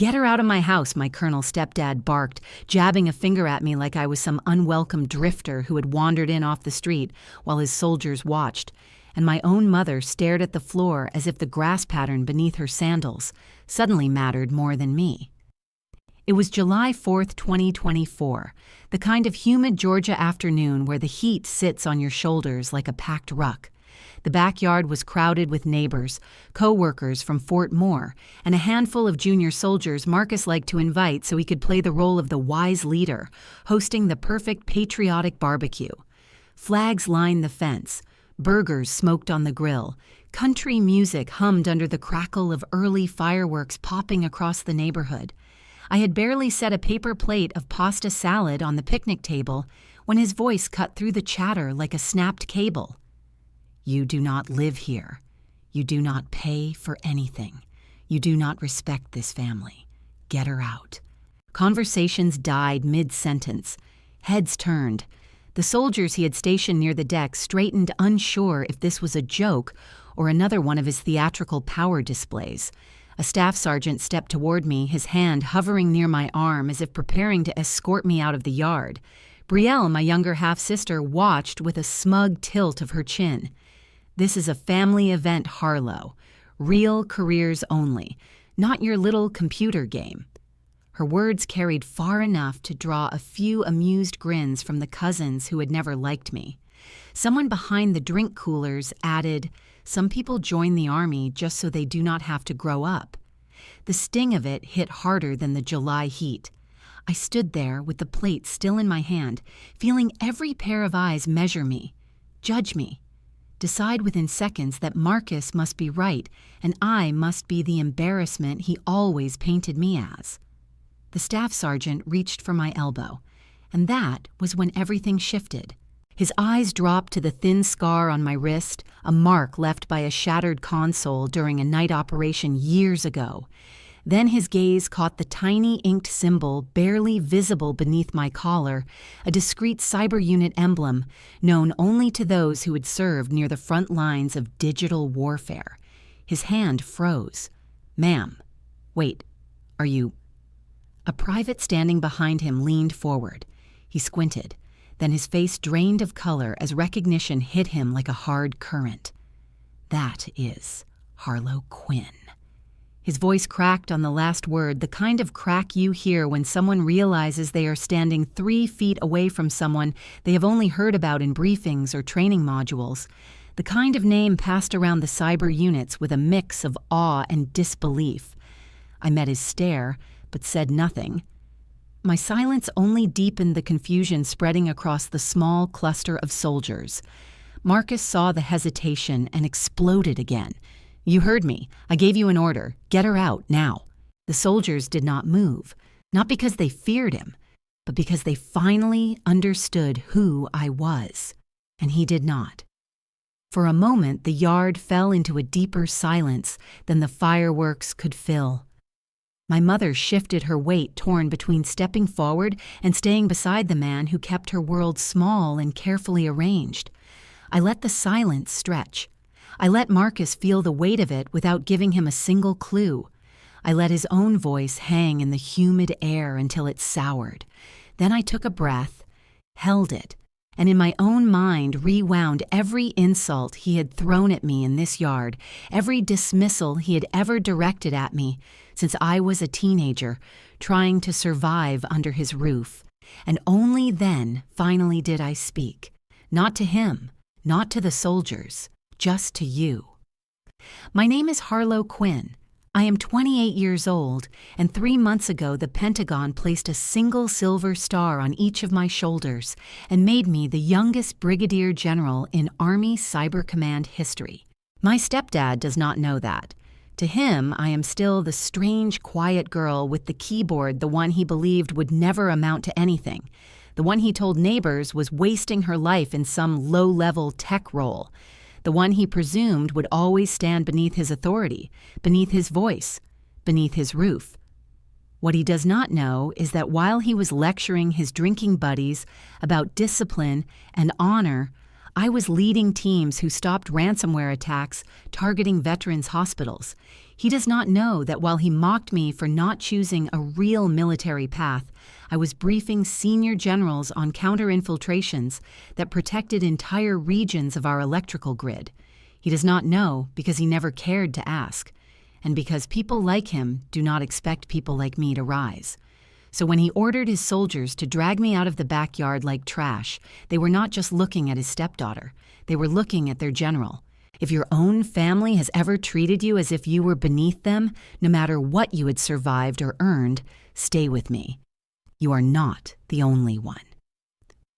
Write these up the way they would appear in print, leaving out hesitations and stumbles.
"Get her out of my house," my colonel stepdad barked, jabbing a finger at me like I was some unwelcome drifter who had wandered in off the street while his soldiers watched, and my own mother stared at the floor as if the grass pattern beneath her sandals suddenly mattered more than me. It was July 4th, 2024, the kind of humid Georgia afternoon where the heat sits on your shoulders like a packed ruck. The backyard was crowded with neighbors, co-workers from Fort Moore, and a handful of junior soldiers Marcus liked to invite so he could play the role of the wise leader, hosting the perfect patriotic barbecue. Flags lined the fence, burgers smoked on the grill, country music hummed under the crackle of early fireworks popping across the neighborhood. I had barely set a paper plate of pasta salad on the picnic table when his voice cut through the chatter like a snapped cable. "You do not live here. You do not pay for anything. You do not respect this family. Get her out." Conversations died mid-sentence. Heads turned. The soldiers he had stationed near the deck straightened, unsure if this was a joke or another one of his theatrical power displays. A staff sergeant stepped toward me, his hand hovering near my arm as if preparing to escort me out of the yard. Brielle, my younger half-sister, watched with a smug tilt of her chin. "This is a family event, Harlow. Real careers only, not your little computer game." Her words carried far enough to draw a few amused grins from the cousins who had never liked me. Someone behind the drink coolers added, "Some people join the army just so they do not have to grow up." The sting of it hit harder than the July heat. I stood there with the plate still in my hand, feeling every pair of eyes measure me, judge me, decide within seconds that Marcus must be right and I must be the embarrassment he always painted me as. The staff sergeant reached for my elbow, and that was when everything shifted. His eyes dropped to the thin scar on my wrist, a mark left by a shattered console during a night operation years ago. Then his gaze caught the tiny inked symbol barely visible beneath my collar, a discreet cyber unit emblem known only to those who had served near the front lines of digital warfare. His hand froze. "Ma'am, wait, are you—" A private standing behind him leaned forward. He squinted. Then his face drained of color as recognition hit him like a hard current. "That is Harlow Quinn." His voice cracked on the last word, the kind of crack you hear when someone realizes they are standing 3 feet away from someone they have only heard about in briefings or training modules. The kind of name passed around the cyber units with a mix of awe and disbelief. I met his stare, but said nothing. My silence only deepened the confusion spreading across the small cluster of soldiers. Marcus saw the hesitation and exploded again. "You heard me. I gave you an order. Get her out, now." The soldiers did not move, not because they feared him, but because they finally understood who I was, and he did not. For a moment, the yard fell into a deeper silence than the fireworks could fill. My mother shifted her weight, torn between stepping forward and staying beside the man who kept her world small and carefully arranged. I let the silence stretch. I let Marcus feel the weight of it without giving him a single clue. I let his own voice hang in the humid air until it soured. Then I took a breath, held it, and in my own mind rewound every insult he had thrown at me in this yard, every dismissal he had ever directed at me since I was a teenager, trying to survive under his roof. And only then finally did I speak. Not to him, not to the soldiers, just to you. My name is Harlow Quinn. I am 28 years old, and 3 months ago the Pentagon placed a single silver star on each of my shoulders and made me the youngest brigadier general in Army Cyber Command history. My stepdad does not know that. To him, I am still the strange, quiet girl with the keyboard, the one he believed would never amount to anything, the one he told neighbors was wasting her life in some low-level tech role, the one he presumed would always stand beneath his authority, beneath his voice, beneath his roof. What he does not know is that while he was lecturing his drinking buddies about discipline and honor, I was leading teams who stopped ransomware attacks targeting veterans' hospitals. He does not know that while he mocked me for not choosing a real military path, I was briefing senior generals on counter-infiltrations that protected entire regions of our electrical grid. He does not know because he never cared to ask, and because people like him do not expect people like me to rise. So when he ordered his soldiers to drag me out of the backyard like trash, they were not just looking at his stepdaughter, they were looking at their general. If your own family has ever treated you as if you were beneath them, no matter what you had survived or earned, stay with me. You are not the only one.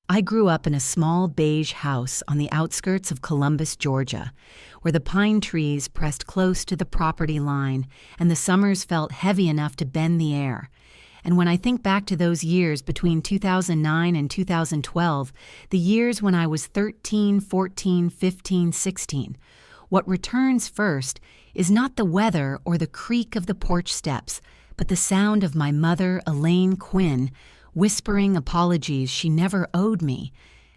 I grew up in a small beige house on the outskirts of Columbus, Georgia, where the pine trees pressed close to the property line and the summers felt heavy enough to bend the air. And when I think back to those years between 2009 and 2012, the years when I was 13, 14, 15, 16, what returns first is not the weather or the creak of the porch steps, but the sound of my mother, Elaine Quinn, whispering apologies she never owed me,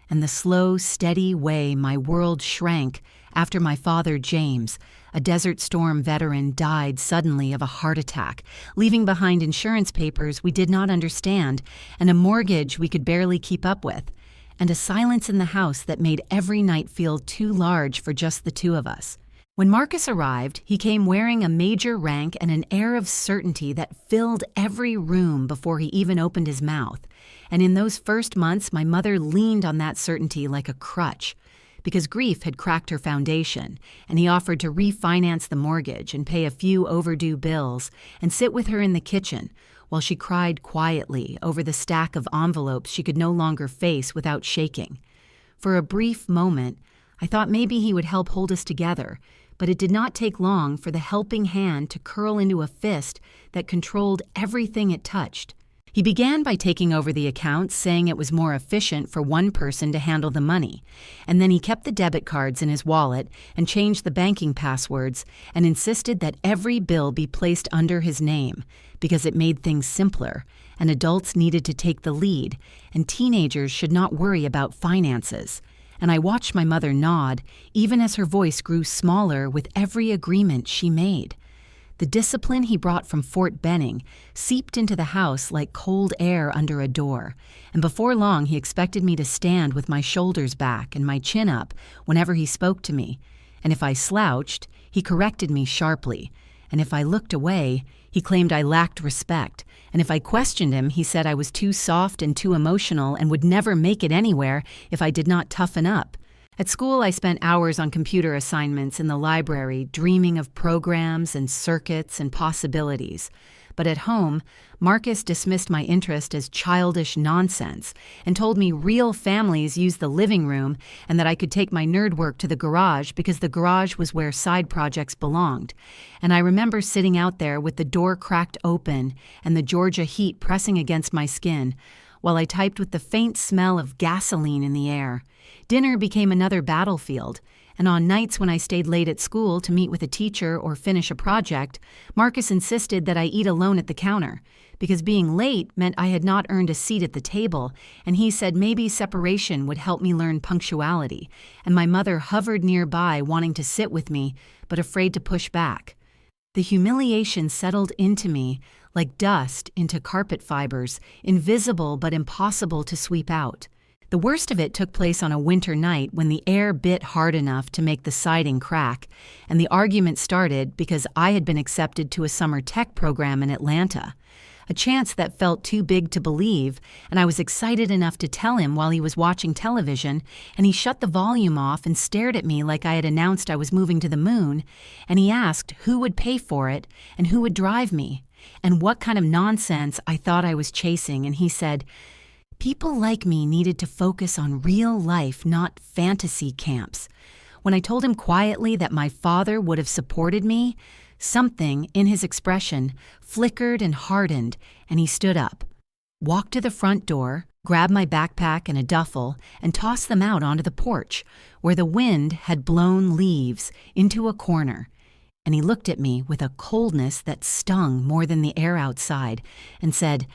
and the slow, steady way my world shrank after my father, James, a Desert Storm veteran, died suddenly of a heart attack, leaving behind insurance papers we did not understand and a mortgage we could barely keep up with, and a silence in the house that made every night feel too large for just the two of us. When Marcus arrived, he came wearing a major rank and an air of certainty that filled every room before he even opened his mouth. And in those first months, my mother leaned on that certainty like a crutch, because grief had cracked her foundation, and he offered to refinance the mortgage and pay a few overdue bills and sit with her in the kitchen while she cried quietly over the stack of envelopes she could no longer face without shaking. For a brief moment, I thought maybe he would help hold us together, but it did not take long for the helping hand to curl into a fist that controlled everything it touched. He began by taking over the accounts, saying it was more efficient for one person to handle the money, and then he kept the debit cards in his wallet and changed the banking passwords and insisted that every bill be placed under his name because it made things simpler, and adults needed to take the lead, and teenagers should not worry about finances. And I watched my mother nod, even as her voice grew smaller with every agreement she made. The discipline he brought from Fort Benning seeped into the house like cold air under a door, and before long he expected me to stand with my shoulders back and my chin up whenever he spoke to me, and if I slouched, he corrected me sharply, and if I looked away, he claimed I lacked respect, and if I questioned him, he said I was too soft and too emotional and would never make it anywhere if I did not toughen up. At school, I spent hours on computer assignments in the library, dreaming of programs and circuits and possibilities. But at home, Marcus dismissed my interest as childish nonsense and told me real families use the living room and that I could take my nerd work to the garage because the garage was where side projects belonged. And I remember sitting out there with the door cracked open and the Georgia heat pressing against my skin, while I typed with the faint smell of gasoline in the air. Dinner became another battlefield, and on nights when I stayed late at school to meet with a teacher or finish a project, Marcus insisted that I eat alone at the counter, because being late meant I had not earned a seat at the table, and he said maybe separation would help me learn punctuality, and my mother hovered nearby wanting to sit with me, but afraid to push back. The humiliation settled into me like dust into carpet fibers, invisible but impossible to sweep out. The worst of it took place on a winter night when the air bit hard enough to make the siding crack, and the argument started because I had been accepted to a summer tech program in Atlanta, a chance that felt too big to believe, and I was excited enough to tell him while he was watching television, and he shut the volume off and stared at me like I had announced I was moving to the moon, and he asked who would pay for it and who would drive me, and what kind of nonsense I thought I was chasing, and he said, people like me needed to focus on real life, not fantasy camps. When I told him quietly that my father would have supported me, something in his expression flickered and hardened, and he stood up, walked to the front door, grabbed my backpack and a duffel, and tossed them out onto the porch, where the wind had blown leaves into a corner. And he looked at me with a coldness that stung more than the air outside, and said,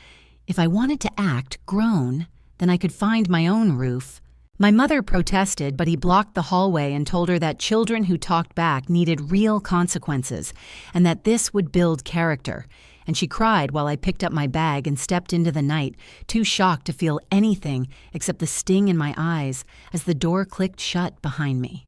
if I wanted to act grown, then I could find my own roof. My mother protested, but he blocked the hallway and told her that children who talked back needed real consequences and that this would build character. And she cried while I picked up my bag and stepped into the night, too shocked to feel anything except the sting in my eyes as the door clicked shut behind me.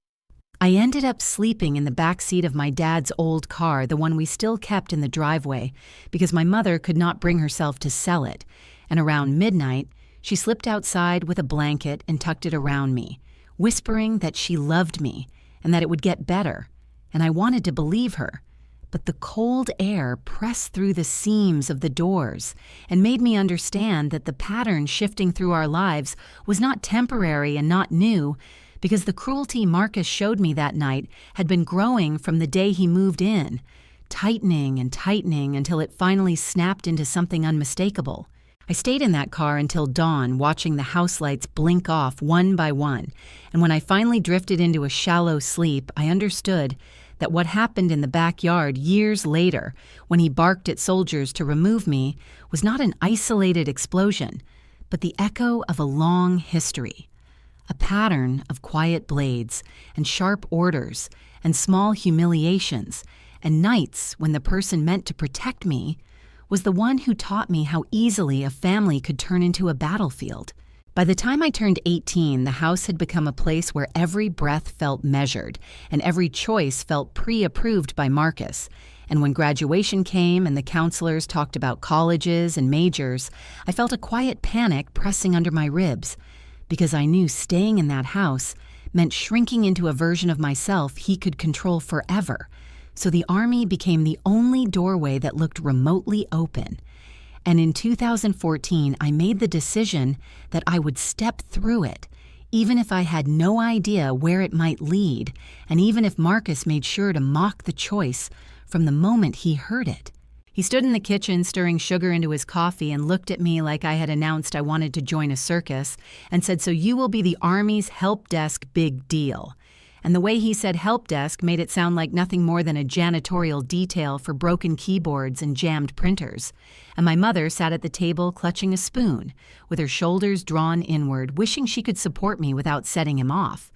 I ended up sleeping in the back seat of my dad's old car, the one we still kept in the driveway, because my mother could not bring herself to sell it. And around midnight, she slipped outside with a blanket and tucked it around me, whispering that she loved me and that it would get better. And I wanted to believe her. But the cold air pressed through the seams of the doors and made me understand that the pattern shifting through our lives was not temporary and not new, because the cruelty Marcus showed me that night had been growing from the day he moved in, tightening and tightening until it finally snapped into something unmistakable. I stayed in that car until dawn, watching the house lights blink off one by one, and when I finally drifted into a shallow sleep, I understood that what happened in the backyard years later, when he barked at soldiers to remove me, was not an isolated explosion, but the echo of a long history. A pattern of quiet blades and sharp orders and small humiliations and nights when the person meant to protect me was the one who taught me how easily a family could turn into a battlefield. By the time I turned 18, the house had become a place where every breath felt measured and every choice felt pre-approved by Marcus. And when graduation came and the counselors talked about colleges and majors, I felt a quiet panic pressing under my ribs, because I knew staying in that house meant shrinking into a version of myself he could control forever. So the Army became the only doorway that looked remotely open. And in 2014, I made the decision that I would step through it, even if I had no idea where it might lead, and even if Marcus made sure to mock the choice from the moment he heard it. He stood in the kitchen stirring sugar into his coffee and looked at me like I had announced I wanted to join a circus and said, "So you will be the Army's help desk big deal." And the way he said help desk made it sound like nothing more than a janitorial detail for broken keyboards and jammed printers. And my mother sat at the table clutching a spoon, with her shoulders drawn inward, wishing she could support me without setting him off.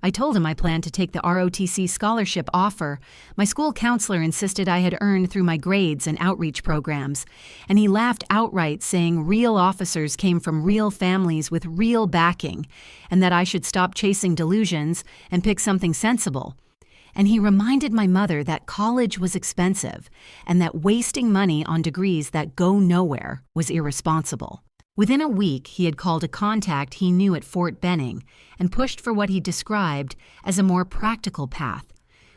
I told him I planned to take the ROTC scholarship offer my school counselor insisted I had earned through my grades and outreach programs, and he laughed outright, saying real officers came from real families with real backing, and that I should stop chasing delusions and pick something sensible. And he reminded my mother that college was expensive and that wasting money on degrees that go nowhere was irresponsible. Within a week, he had called a contact he knew at Fort Benning and pushed for what he described as a more practical path,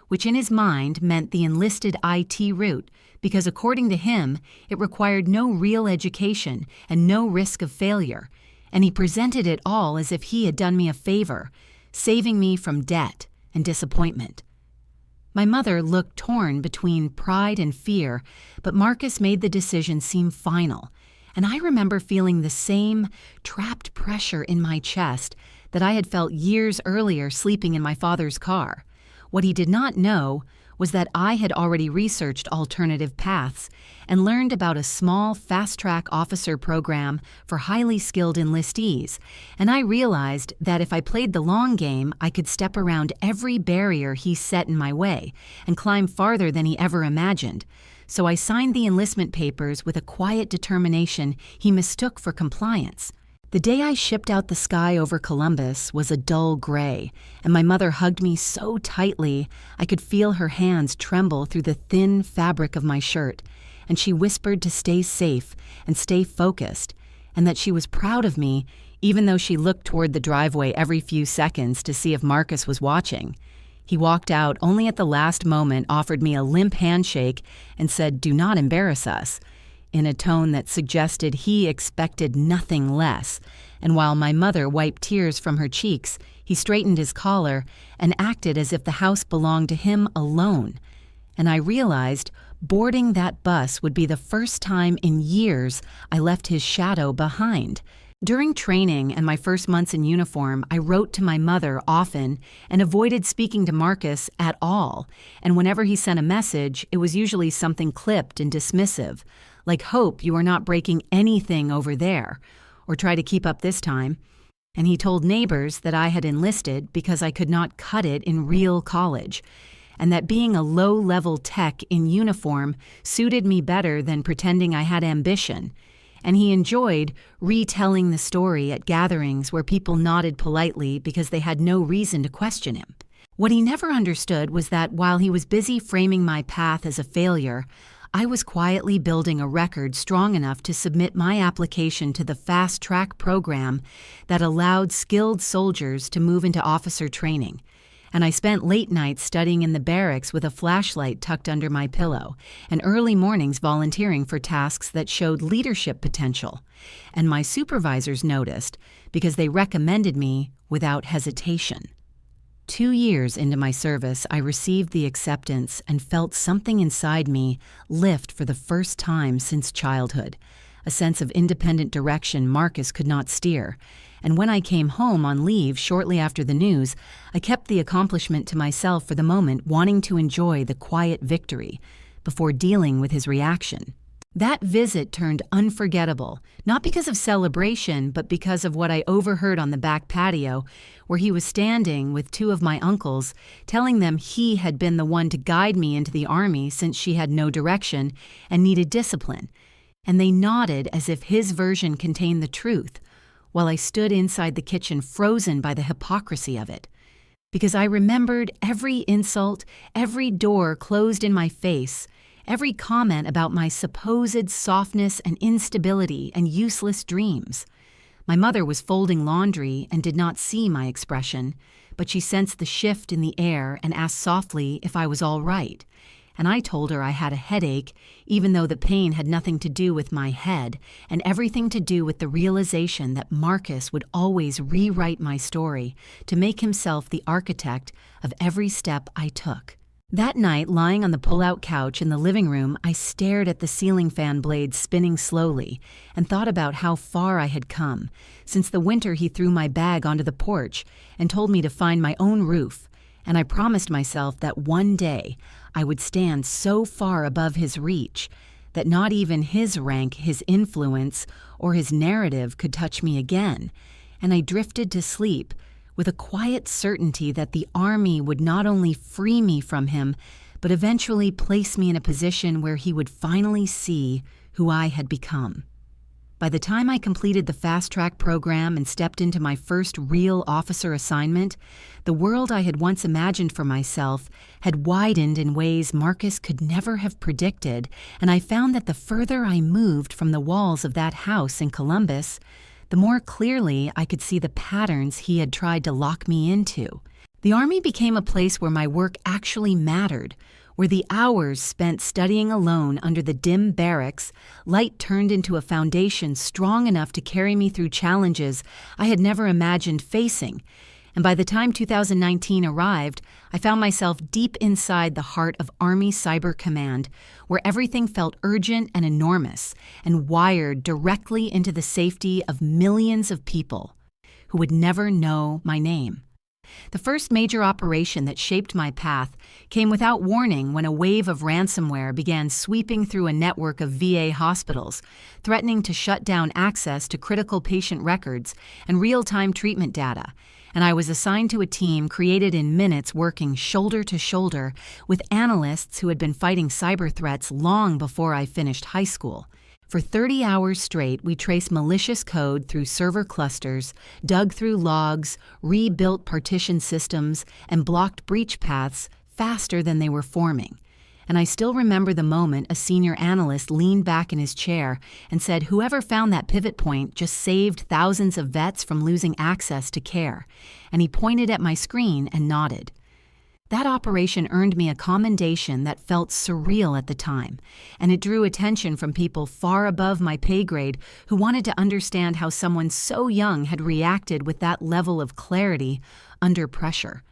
which in his mind meant the enlisted IT route because, according to him, it required no real education and no risk of failure, and he presented it all as if he had done me a favor, saving me from debt and disappointment. My mother looked torn between pride and fear, but Marcus made the decision seem final. And I remember feeling the same trapped pressure in my chest that I had felt years earlier sleeping in my father's car. What he did not know was that I had already researched alternative paths and learned about a small fast-track officer program for highly skilled enlistees, and I realized that if I played the long game, I could step around every barrier he set in my way and climb farther than he ever imagined. So I signed the enlistment papers with a quiet determination he mistook for compliance. The day I shipped out the sky over Columbus was a dull gray, and my mother hugged me so tightly I could feel her hands tremble through the thin fabric of my shirt, and she whispered to stay safe and stay focused, and that she was proud of me even though she looked toward the driveway every few seconds to see if Marcus was watching. He walked out only at the last moment, offered me a limp handshake, and said, "Do not embarrass us," in a tone that suggested he expected nothing less. And while my mother wiped tears from her cheeks, he straightened his collar and acted as if the house belonged to him alone. And I realized boarding that bus would be the first time in years I left his shadow behind. During training and my first months in uniform, I wrote to my mother often and avoided speaking to Marcus at all. And whenever he sent a message, it was usually something clipped and dismissive, like "Hope you are not breaking anything over there," or "Try to keep up this time." And he told neighbors that I had enlisted because I could not cut it in real college, and that being a low-level tech in uniform suited me better than pretending I had ambition. And he enjoyed retelling the story at gatherings where people nodded politely because they had no reason to question him. What he never understood was that while he was busy framing my path as a failure, I was quietly building a record strong enough to submit my application to the fast-track program that allowed skilled soldiers to move into officer training. And I spent late nights studying in the barracks with a flashlight tucked under my pillow, and early mornings volunteering for tasks that showed leadership potential. And my supervisors noticed because they recommended me without hesitation. 2 years into my service, I received the acceptance and felt something inside me lift for the first time since childhood, a sense of independent direction Marcus could not steer. And when I came home on leave shortly after the news, I kept the accomplishment to myself for the moment, wanting to enjoy the quiet victory before dealing with his reaction. That visit turned unforgettable, not because of celebration, but because of what I overheard on the back patio, where he was standing with 2 of my uncles, telling them he had been the one to guide me into the army since she had no direction and needed discipline. And they nodded as if his version contained the truth, while I stood inside the kitchen frozen by the hypocrisy of it. Because I remembered every insult, every door closed in my face, every comment about my supposed softness and instability and useless dreams. My mother was folding laundry and did not see my expression, but she sensed the shift in the air and asked softly if I was all right. And I told her I had a headache, even though the pain had nothing to do with my head and everything to do with the realization that Marcus would always rewrite my story to make himself the architect of every step I took. That night, lying on the pull-out couch in the living room, I stared at the ceiling fan blades spinning slowly and thought about how far I had come. Since the winter, he threw my bag onto the porch and told me to find my own roof, and I promised myself that one day I would stand so far above his reach that not even his rank, his influence, or his narrative could touch me again, and I drifted to sleep with a quiet certainty that the army would not only free me from him, but eventually place me in a position where he would finally see who I had become. By the time I completed the fast-track program and stepped into my first real officer assignment, the world I had once imagined for myself had widened in ways Marcus could never have predicted, and I found that the further I moved from the walls of that house in Columbus, the more clearly I could see the patterns he had tried to lock me into. The Army became a place where my work actually mattered, where the hours spent studying alone under the dim barracks, light turned into a foundation strong enough to carry me through challenges I had never imagined facing. And by the time 2019 arrived, I found myself deep inside the heart of Army Cyber Command, where everything felt urgent and enormous, and wired directly into the safety of millions of people who would never know my name. The first major operation that shaped my path came without warning when a wave of ransomware began sweeping through a network of VA hospitals, threatening to shut down access to critical patient records and real-time treatment data. And I was assigned to a team created in minutes working shoulder to shoulder with analysts who had been fighting cyber threats long before I finished high school. For 30 hours straight, we traced malicious code through server clusters, dug through logs, rebuilt partition systems, and blocked breach paths faster than they were forming. And I still remember the moment a senior analyst leaned back in his chair and said whoever found that pivot point just saved thousands of vets from losing access to care. And he pointed at my screen and nodded. That operation earned me a commendation that felt surreal at the time, and it drew attention from people far above my pay grade who wanted to understand how someone so young had reacted with that level of clarity under pressure.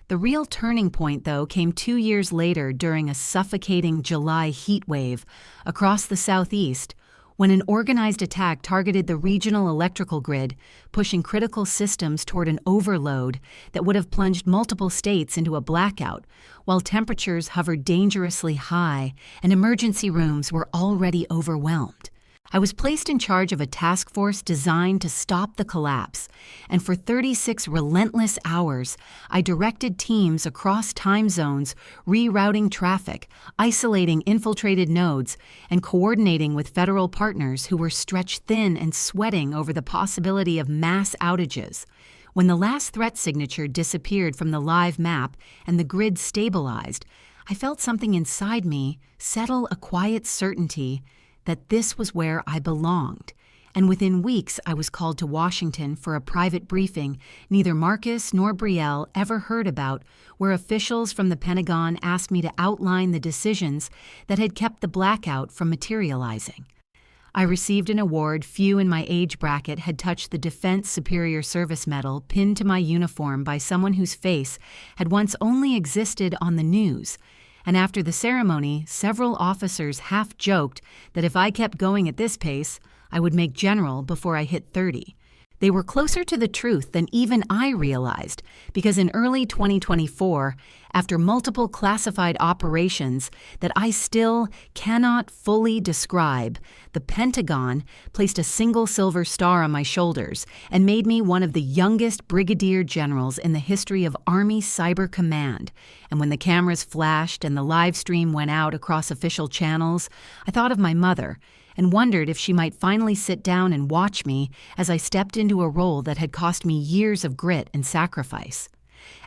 The real turning point, though, came 2 years later during a suffocating July heat wave across the Southeast, when an organized attack targeted the regional electrical grid, pushing critical systems toward an overload that would have plunged multiple states into a blackout, while temperatures hovered dangerously high and emergency rooms were already overwhelmed. I was placed in charge of a task force designed to stop the collapse, and for 36 relentless hours, I directed teams across time zones, rerouting traffic, isolating infiltrated nodes, and coordinating with federal partners who were stretched thin and sweating over the possibility of mass outages. When the last threat signature disappeared from the live map and the grid stabilized, I felt something inside me settle, a quiet certainty that this was where I belonged. And within weeks, I was called to Washington for a private briefing neither Marcus nor Brielle ever heard about, where officials from the Pentagon asked me to outline the decisions that had kept the blackout from materializing. I received an award few in my age bracket had touched, the Defense Superior Service Medal pinned to my uniform by someone whose face had once only existed on the news. And after the ceremony, several officers half-joked that if I kept going at this pace, I would make general before I hit 30. They were closer to the truth than even I realized, because in early 2024, after multiple classified operations that I still cannot fully describe, the Pentagon placed a single silver star on my shoulders and made me one of the youngest brigadier generals in the history of Army Cyber Command. And when the cameras flashed and the live stream went out across official channels, I thought of my mother and wondered if she might finally sit down and watch me as I stepped into a role that had cost me years of grit and sacrifice.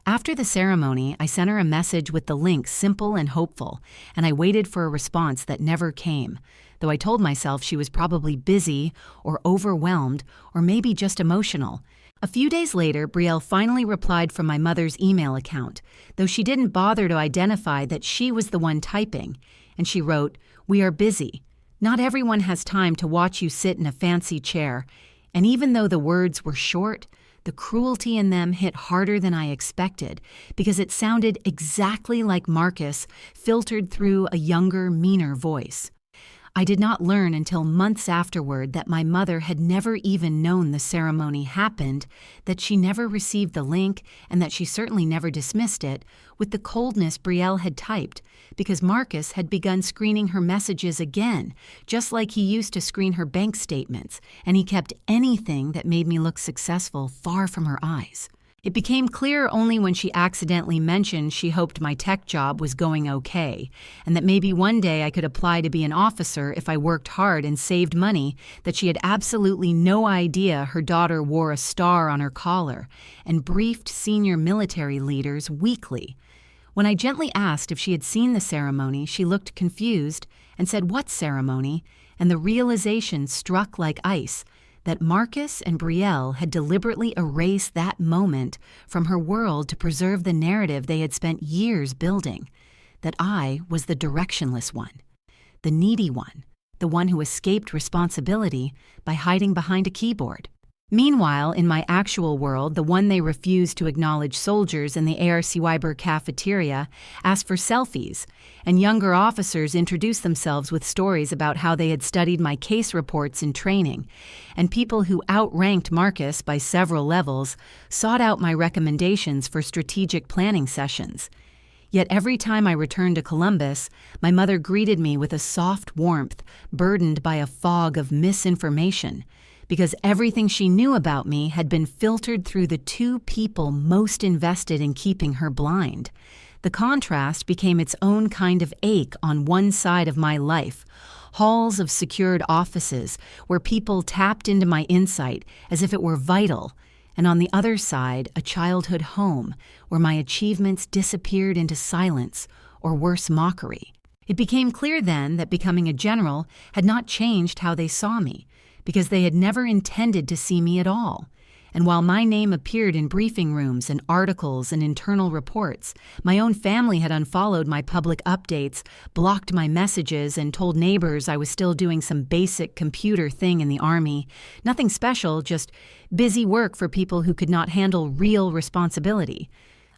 After the ceremony, I sent her a message with the link simple and hopeful, and I waited for a response that never came, though I told myself she was probably busy or overwhelmed or maybe just emotional. A few days later, Brielle finally replied from my mother's email account, though she didn't bother to identify that she was the one typing, and she wrote, "We are busy. Not everyone has time to watch you sit in a fancy chair," and even though the words were short, the cruelty in them hit harder than I expected because it sounded exactly like Marcus filtered through a younger, meaner voice. I did not learn until months afterward that my mother had never even known the ceremony happened, that she never received the link, and that she certainly never dismissed it with the coldness Brielle had typed, because Marcus had begun screening her messages again, just like he used to screen her bank statements, and he kept anything that made me look successful far from her eyes. It became clear only when she accidentally mentioned she hoped my tech job was going okay, and that maybe one day I could apply to be an officer if I worked hard and saved money, that she had absolutely no idea her daughter wore a star on her collar and briefed senior military leaders weekly. When I gently asked if she had seen the ceremony, she looked confused and said, "What ceremony?" And the realization struck like ice that Marcus and Brielle had deliberately erased that moment from her world to preserve the narrative they had spent years building, that I was the directionless one, the needy one, the one who escaped responsibility by hiding behind a keyboard. Meanwhile, in my actual world, the one they refused to acknowledge, soldiers in the ARC Weiber cafeteria asked for selfies, and younger officers introduced themselves with stories about how they had studied my case reports in training, and people who outranked Marcus by several levels sought out my recommendations for strategic planning sessions. Yet every time I returned to Columbus, my mother greeted me with a soft warmth, burdened by a fog of misinformation, because everything she knew about me had been filtered through the two people most invested in keeping her blind. The contrast became its own kind of ache on one side of my life, halls of secured offices where people tapped into my insight as if it were vital, and on the other side, a childhood home where my achievements disappeared into silence or worse, mockery. It became clear then that becoming a general had not changed how they saw me, because they had never intended to see me at all. And while my name appeared in briefing rooms and articles and internal reports, my own family had unfollowed my public updates, blocked my messages, and told neighbors I was still doing some basic computer thing in the Army. Nothing special, just busy work for people who could not handle real responsibility.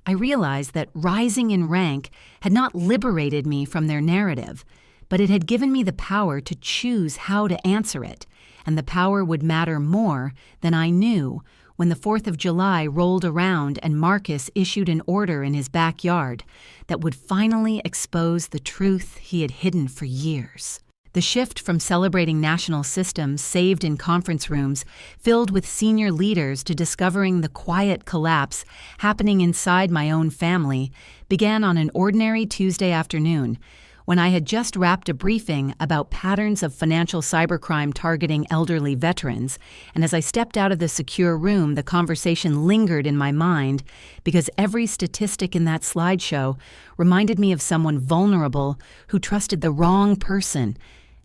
I realized that rising in rank had not liberated me from their narrative, but it had given me the power to choose how to answer it, and the power would matter more than I knew when the 4th of July rolled around and Marcus issued an order in his backyard that would finally expose the truth he had hidden for years. The shift from celebrating national systems saved in conference rooms filled with senior leaders to discovering the quiet collapse happening inside my own family began on an ordinary Tuesday afternoon when I had just wrapped a briefing about patterns of financial cybercrime targeting elderly veterans, and as I stepped out of the secure room, the conversation lingered in my mind because every statistic in that slideshow reminded me of someone vulnerable who trusted the wrong person,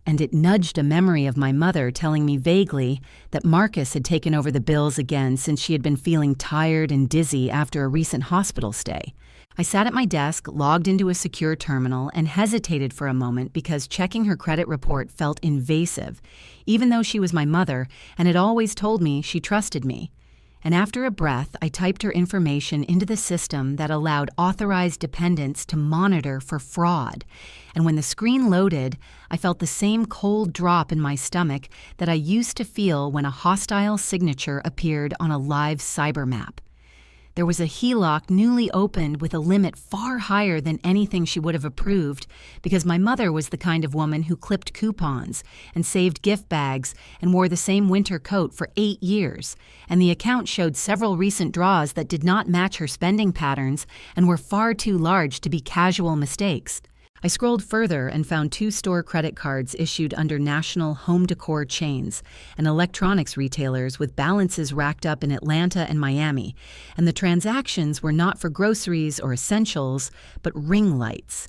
and it nudged a memory of my mother telling me vaguely that Marcus had taken over the bills again since she had been feeling tired and dizzy after a recent hospital stay. I sat at my desk, logged into a secure terminal, and hesitated for a moment because checking her credit report felt invasive, even though she was my mother and had always told me she trusted me. And after a breath, I typed her information into the system that allowed authorized dependents to monitor for fraud. And when the screen loaded, I felt the same cold drop in my stomach that I used to feel when a hostile signature appeared on a live cyber map. There was a HELOC newly opened with a limit far higher than anything she would have approved because my mother was the kind of woman who clipped coupons and saved gift bags and wore the same winter coat for 8 years, and the account showed several recent draws that did not match her spending patterns and were far too large to be casual mistakes. I scrolled further and found 2 store credit cards issued under national home decor chains and electronics retailers with balances racked up in Atlanta and Miami, and the transactions were not for groceries or essentials, but ring lights.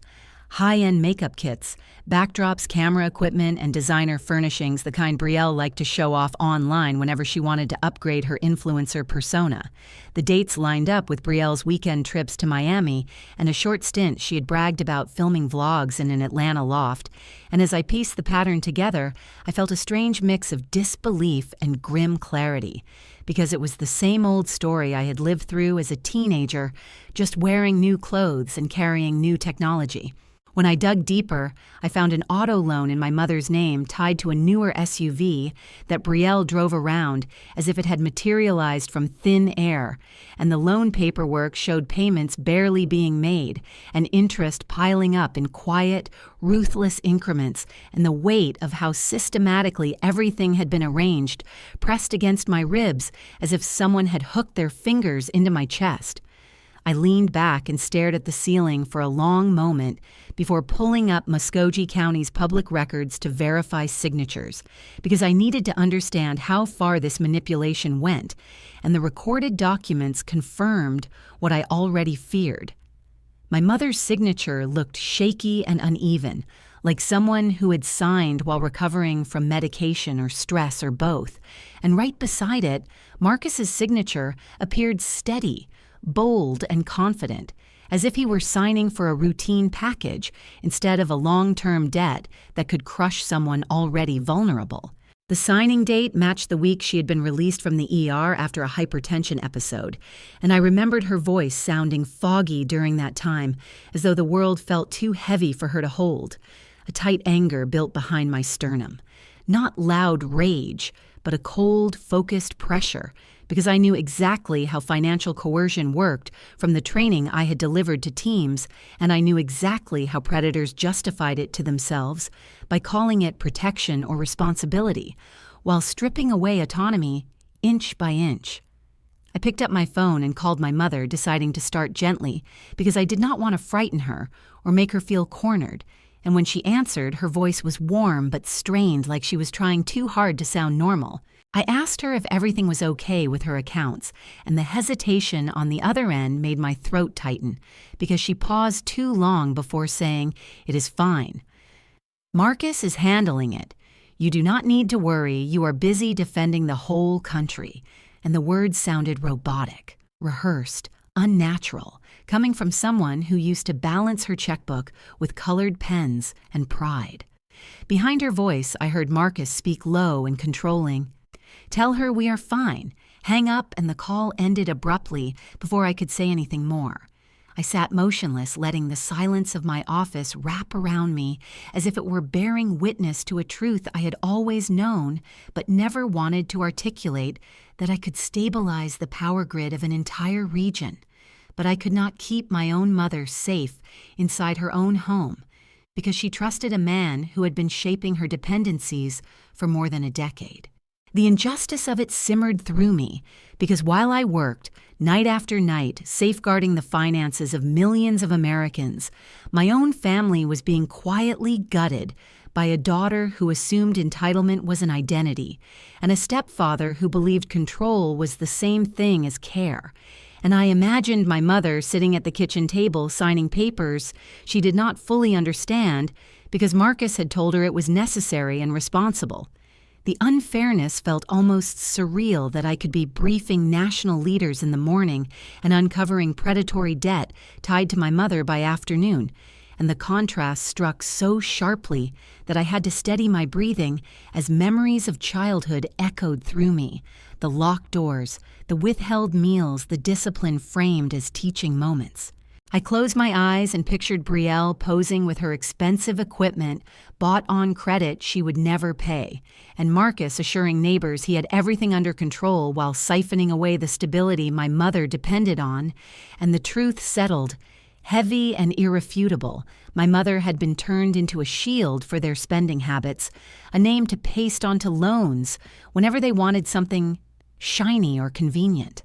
High-end makeup kits, backdrops, camera equipment, and designer furnishings, the kind Brielle liked to show off online whenever she wanted to upgrade her influencer persona. The dates lined up with Brielle's weekend trips to Miami and a short stint she had bragged about filming vlogs in an Atlanta loft, and as I pieced the pattern together, I felt a strange mix of disbelief and grim clarity, because it was the same old story I had lived through as a teenager, just wearing new clothes and carrying new technology. When I dug deeper, I found an auto loan in my mother's name tied to a newer SUV that Brielle drove around as if it had materialized from thin air, and the loan paperwork showed payments barely being made and interest piling up in quiet, ruthless increments, and the weight of how systematically everything had been arranged pressed against my ribs as if someone had hooked their fingers into my chest. I leaned back and stared at the ceiling for a long moment before pulling up Muskogee County's public records to verify signatures, because I needed to understand how far this manipulation went, and the recorded documents confirmed what I already feared. My mother's signature looked shaky and uneven, like someone who had signed while recovering from medication or stress or both, and right beside it, Marcus's signature appeared steady, bold and confident, as if he were signing for a routine package instead of a long-term debt that could crush someone already vulnerable. The signing date matched the week she had been released from the ER after a hypertension episode, and I remembered her voice sounding foggy during that time, as though the world felt too heavy for her to hold. A tight anger built behind my sternum. Not loud rage, but a cold, focused pressure, because I knew exactly how financial coercion worked from the training I had delivered to teams, and I knew exactly how predators justified it to themselves by calling it protection or responsibility, while stripping away autonomy inch by inch. I picked up my phone and called my mother, deciding to start gently because I did not want to frighten her or make her feel cornered, and when she answered, her voice was warm but strained, like she was trying too hard to sound normal. I asked her if everything was okay with her accounts, and the hesitation on the other end made my throat tighten, because she paused too long before saying, "It is fine. Marcus is handling it. You do not need to worry. You are busy defending the whole country." And the words sounded robotic, rehearsed, unnatural, coming from someone who used to balance her checkbook with colored pens and pride. Behind her voice, I heard Marcus speak low and controlling. "Tell her we are fine." Hang up, and the call ended abruptly before I could say anything more. I sat motionless, letting the silence of my office wrap around me as if it were bearing witness to a truth I had always known but never wanted to articulate, that I could stabilize the power grid of an entire region. But I could not keep my own mother safe inside her own home, because she trusted a man who had been shaping her dependencies for more than a decade. The injustice of it simmered through me because while I worked, night after night, safeguarding the finances of millions of Americans, my own family was being quietly gutted by a daughter who assumed entitlement was an identity, and a stepfather who believed control was the same thing as care. And I imagined my mother sitting at the kitchen table signing papers she did not fully understand because Marcus had told her it was necessary and responsible. The unfairness felt almost surreal that I could be briefing national leaders in the morning and uncovering predatory debt tied to my mother by afternoon, and the contrast struck so sharply that I had to steady my breathing as memories of childhood echoed through me, the locked doors, the withheld meals, the discipline framed as teaching moments. I closed my eyes and pictured Brielle posing with her expensive equipment bought on credit she would never pay, and Marcus assuring neighbors he had everything under control while siphoning away the stability my mother depended on, and the truth settled. Heavy and irrefutable, my mother had been turned into a shield for their spending habits, a name to paste onto loans whenever they wanted something shiny or convenient.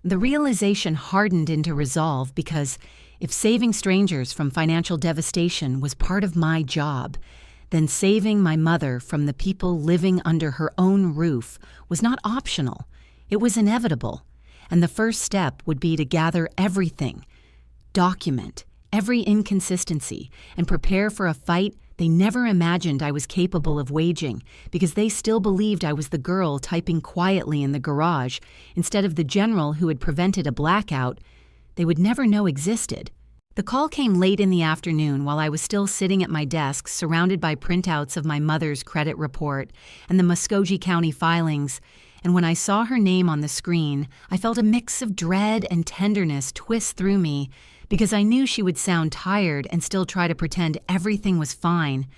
The realization hardened into resolve because if saving strangers from financial devastation was part of my job, then saving my mother from the people living under her own roof was not optional. It was inevitable, and the first step would be to gather everything, document every inconsistency, and prepare for a fight they never imagined I was capable of waging because they still believed I was the girl typing quietly in the garage instead of the general who had prevented a blackout they would never know existed. The call came late in the afternoon while I was still sitting at my desk surrounded by printouts of my mother's credit report and the Muscogee County filings, and when I saw her name on the screen, I felt a mix of dread and tenderness twist through me because I knew she would sound tired and still try to pretend everything was fine.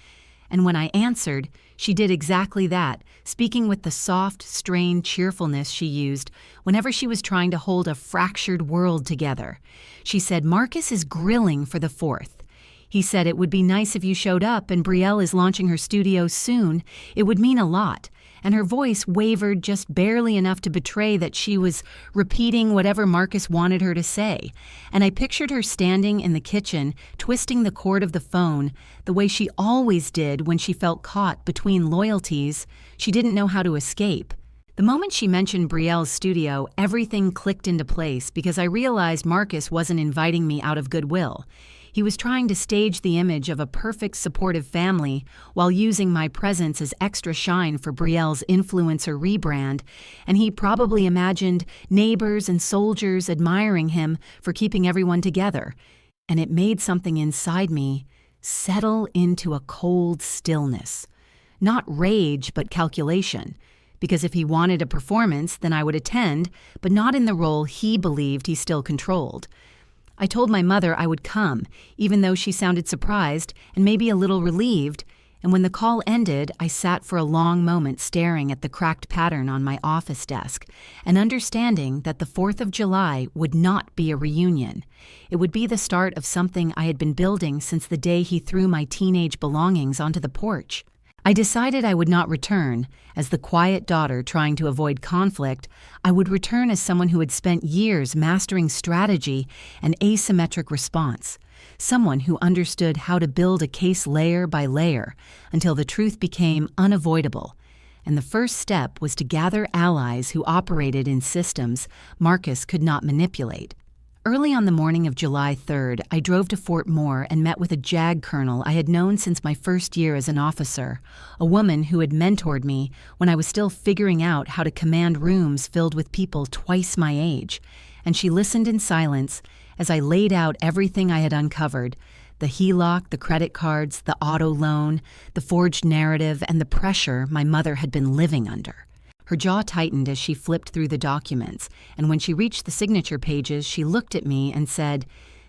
And when I answered, she did exactly that, speaking with the soft, strained cheerfulness she used whenever she was trying to hold a fractured world together. She said, "Marcus is grilling for the 4th. He said it would be nice if you showed up, and Brielle is launching her studio soon. It would mean a lot." And her voice wavered just barely enough to betray that she was repeating whatever Marcus wanted her to say. And I pictured her standing in the kitchen, twisting the cord of the phone, the way she always did when she felt caught between loyalties she didn't know how to escape. The moment she mentioned Brielle's studio, everything clicked into place because I realized Marcus wasn't inviting me out of goodwill. He was trying to stage the image of a perfect supportive family while using my presence as extra shine for Brielle's influencer rebrand, and he probably imagined neighbors and soldiers admiring him for keeping everyone together. And it made something inside me settle into a cold stillness. Not rage, but calculation. Because if he wanted a performance, then I would attend, but not in the role he believed he still controlled. I told my mother I would come, even though she sounded surprised and maybe a little relieved, and when the call ended, I sat for a long moment staring at the cracked pattern on my office desk and understanding that the 4th of July would not be a reunion. It would be the start of something I had been building since the day he threw my teenage belongings onto the porch. I decided I would not return as the quiet daughter trying to avoid conflict. I would return as someone who had spent years mastering strategy and asymmetric response, someone who understood how to build a case layer by layer until the truth became unavoidable. And the first step was to gather allies who operated in systems Marcus could not manipulate. Early on the morning of July 3rd, I drove to Fort Moore and met with a JAG colonel I had known since my first year as an officer, a woman who had mentored me when I was still figuring out how to command rooms filled with people twice my age, and she listened in silence as I laid out everything I had uncovered: the HELOC, the credit cards, the auto loan, the forged narrative, and the pressure my mother had been living under. Her jaw tightened as she flipped through the documents, and when she reached the signature pages, she looked at me and said,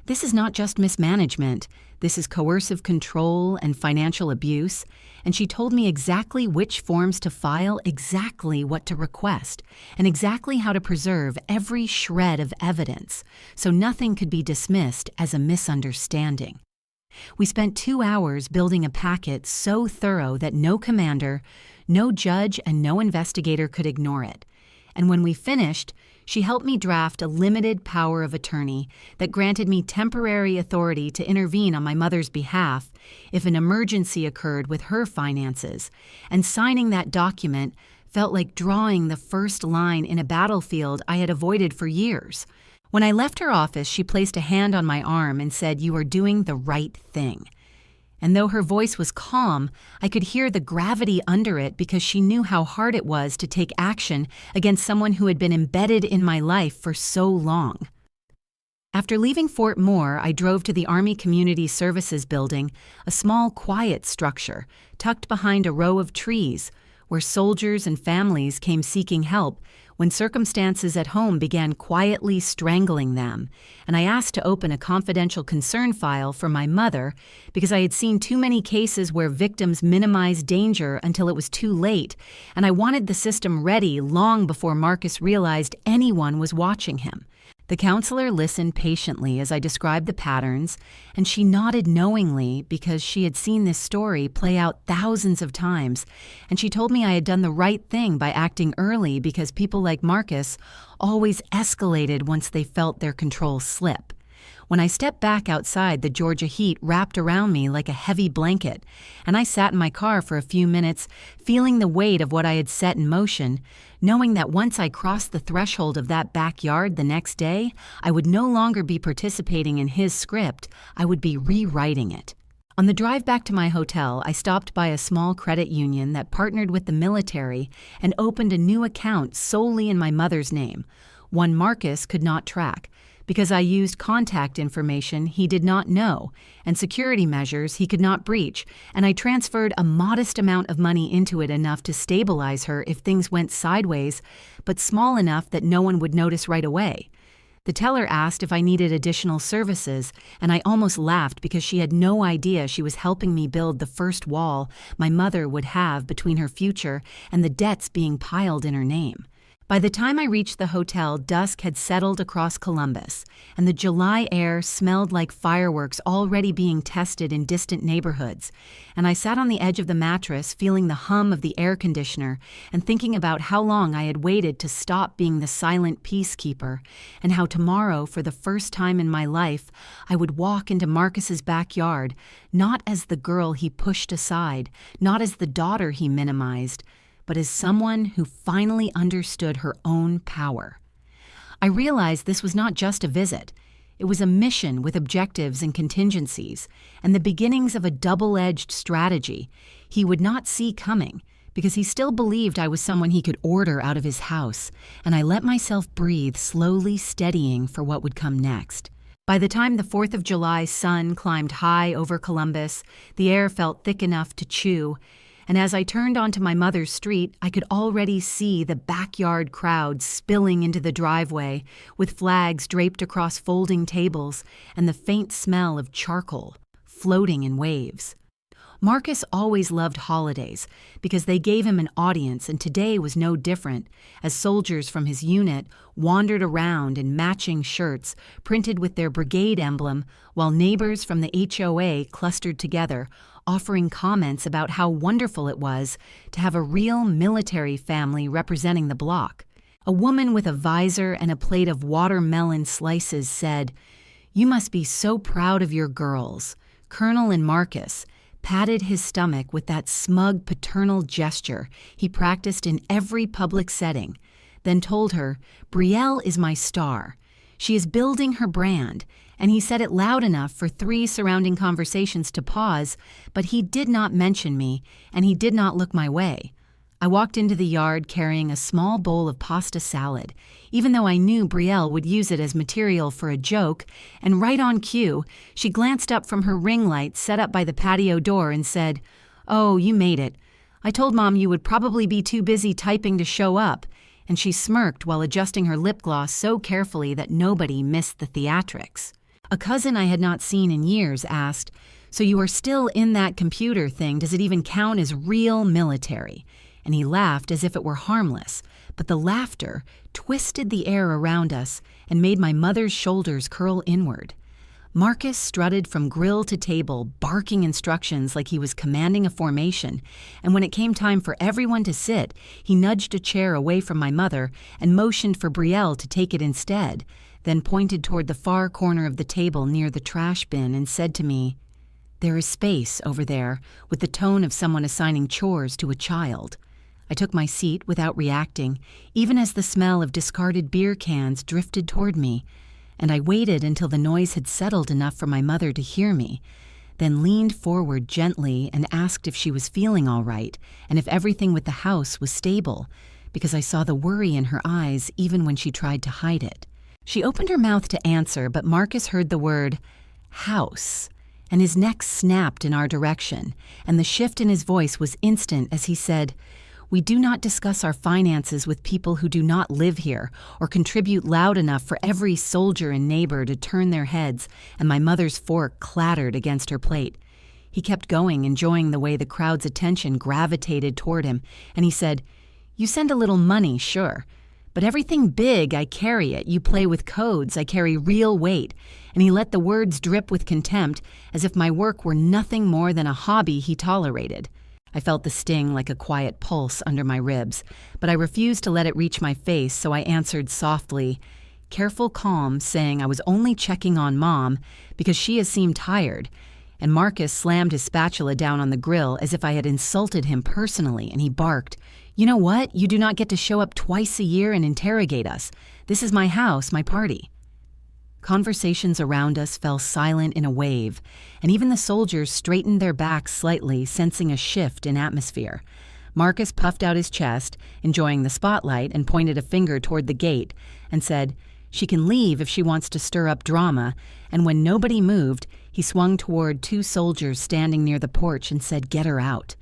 "This is not just mismanagement. This is coercive control and financial abuse." And she told me exactly which forms to file, exactly what to request, and exactly how to preserve every shred of evidence, so nothing could be dismissed as a misunderstanding. We spent 2 hours building a packet so thorough that no commander, no judge, and no investigator could ignore it. And when we finished, she helped me draft a limited power of attorney that granted me temporary authority to intervene on my mother's behalf if an emergency occurred with her finances, and signing that document felt like drawing the first line in a battlefield I had avoided for years. When I left her office, she placed a hand on my arm and said, "You are doing the right thing." And though her voice was calm, I could hear the gravity under it because she knew how hard it was to take action against someone who had been embedded in my life for so long. After leaving Fort Moore, I drove to the Army Community Services Building, a small, quiet structure tucked behind a row of trees, where soldiers and families came seeking help when circumstances at home began quietly strangling them, and I asked to open a confidential concern file for my mother because I had seen too many cases where victims minimized danger until it was too late, and I wanted the system ready long before Marcus realized anyone was watching him. The counselor listened patiently as I described the patterns, and she nodded knowingly because she had seen this story play out thousands of times, and she told me I had done the right thing by acting early because people like Marcus always escalated once they felt their control slip. When I stepped back outside, the Georgia heat wrapped around me like a heavy blanket, and I sat in my car for a few minutes, feeling the weight of what I had set in motion, knowing that once I crossed the threshold of that backyard the next day, I would no longer be participating in his script, I would be rewriting it. On the drive back to my hotel, I stopped by a small credit union that partnered with the military and opened a new account solely in my mother's name, one Marcus could not track, because I used contact information he did not know and security measures he could not breach, and I transferred a modest amount of money into it, enough to stabilize her if things went sideways, but small enough that no one would notice right away. The teller asked if I needed additional services, and I almost laughed because she had no idea she was helping me build the first wall my mother would have between her future and the debts being piled in her name. By the time I reached the hotel, dusk had settled across Columbus, and the July air smelled like fireworks already being tested in distant neighborhoods, and I sat on the edge of the mattress feeling the hum of the air conditioner and thinking about how long I had waited to stop being the silent peacekeeper, and how tomorrow, for the first time in my life, I would walk into Marcus's backyard, not as the girl he pushed aside, not as the daughter he minimized, but as someone who finally understood her own power. I realized this was not just a visit. It was a mission with objectives and contingencies, and the beginnings of a double-edged strategy he would not see coming, because he still believed I was someone he could order out of his house, and I let myself breathe, slowly steadying for what would come next. By the time the 4th of July sun climbed high over Columbus, the air felt thick enough to chew, and as I turned onto my mother's street, I could already see the backyard crowd spilling into the driveway, with flags draped across folding tables and the faint smell of charcoal floating in waves. Marcus always loved holidays because they gave him an audience, and today was no different, as soldiers from his unit wandered around in matching shirts printed with their brigade emblem, while neighbors from the HOA clustered together, offering comments about how wonderful it was to have a real military family representing the block. A woman with a visor and a plate of watermelon slices said, "You must be so proud of your girls." Colonel and Marcus patted his stomach with that smug paternal gesture he practiced in every public setting, then told her, "Brielle is my star. She is building her brand," and he said it loud enough for 3 surrounding conversations to pause, but he did not mention me, and he did not look my way. I walked into the yard carrying a small bowl of pasta salad, even though I knew Brielle would use it as material for a joke, and right on cue, she glanced up from her ring light set up by the patio door and said, "Oh, you made it. I told Mom you would probably be too busy typing to show up," and she smirked while adjusting her lip gloss so carefully that nobody missed the theatrics. A cousin I had not seen in years asked, "So you are still in that computer thing? Does it even count as real military?" And he laughed as if it were harmless, but the laughter twisted the air around us and made my mother's shoulders curl inward. Marcus strutted from grill to table, barking instructions like he was commanding a formation, and when it came time for everyone to sit, he nudged a chair away from my mother and motioned for Brielle to take it instead, then pointed toward the far corner of the table near the trash bin and said to me, "There is space over there," with the tone of someone assigning chores to a child. I took my seat without reacting, even as the smell of discarded beer cans drifted toward me, and I waited until the noise had settled enough for my mother to hear me, then leaned forward gently and asked if she was feeling all right and if everything with the house was stable, because I saw the worry in her eyes even when she tried to hide it. She opened her mouth to answer, but Marcus heard the word, "house," and his neck snapped in our direction, and the shift in his voice was instant as he said, "We do not discuss our finances with people who do not live here or contribute loud enough for every soldier and neighbor to turn their heads," and my mother's fork clattered against her plate. He kept going, enjoying the way the crowd's attention gravitated toward him, and he said, "You send a little money, sure. But everything big, I carry it. You play with codes, I carry real weight." And he let the words drip with contempt, as if my work were nothing more than a hobby he tolerated. I felt the sting like a quiet pulse under my ribs, but I refused to let it reach my face, so I answered softly, careful calm, saying I was only checking on Mom because she has seemed tired, and Marcus slammed his spatula down on the grill as if I had insulted him personally, and he barked, "You know what? You do not get to show up twice a year and interrogate us. This is my house, my party." Conversations around us fell silent in a wave, and even the soldiers straightened their backs slightly, sensing a shift in atmosphere. Marcus puffed out his chest, enjoying the spotlight, and pointed a finger toward the gate and said, "She can leave if she wants to stir up drama," and when nobody moved, he swung toward two soldiers standing near the porch and said, "Get her out."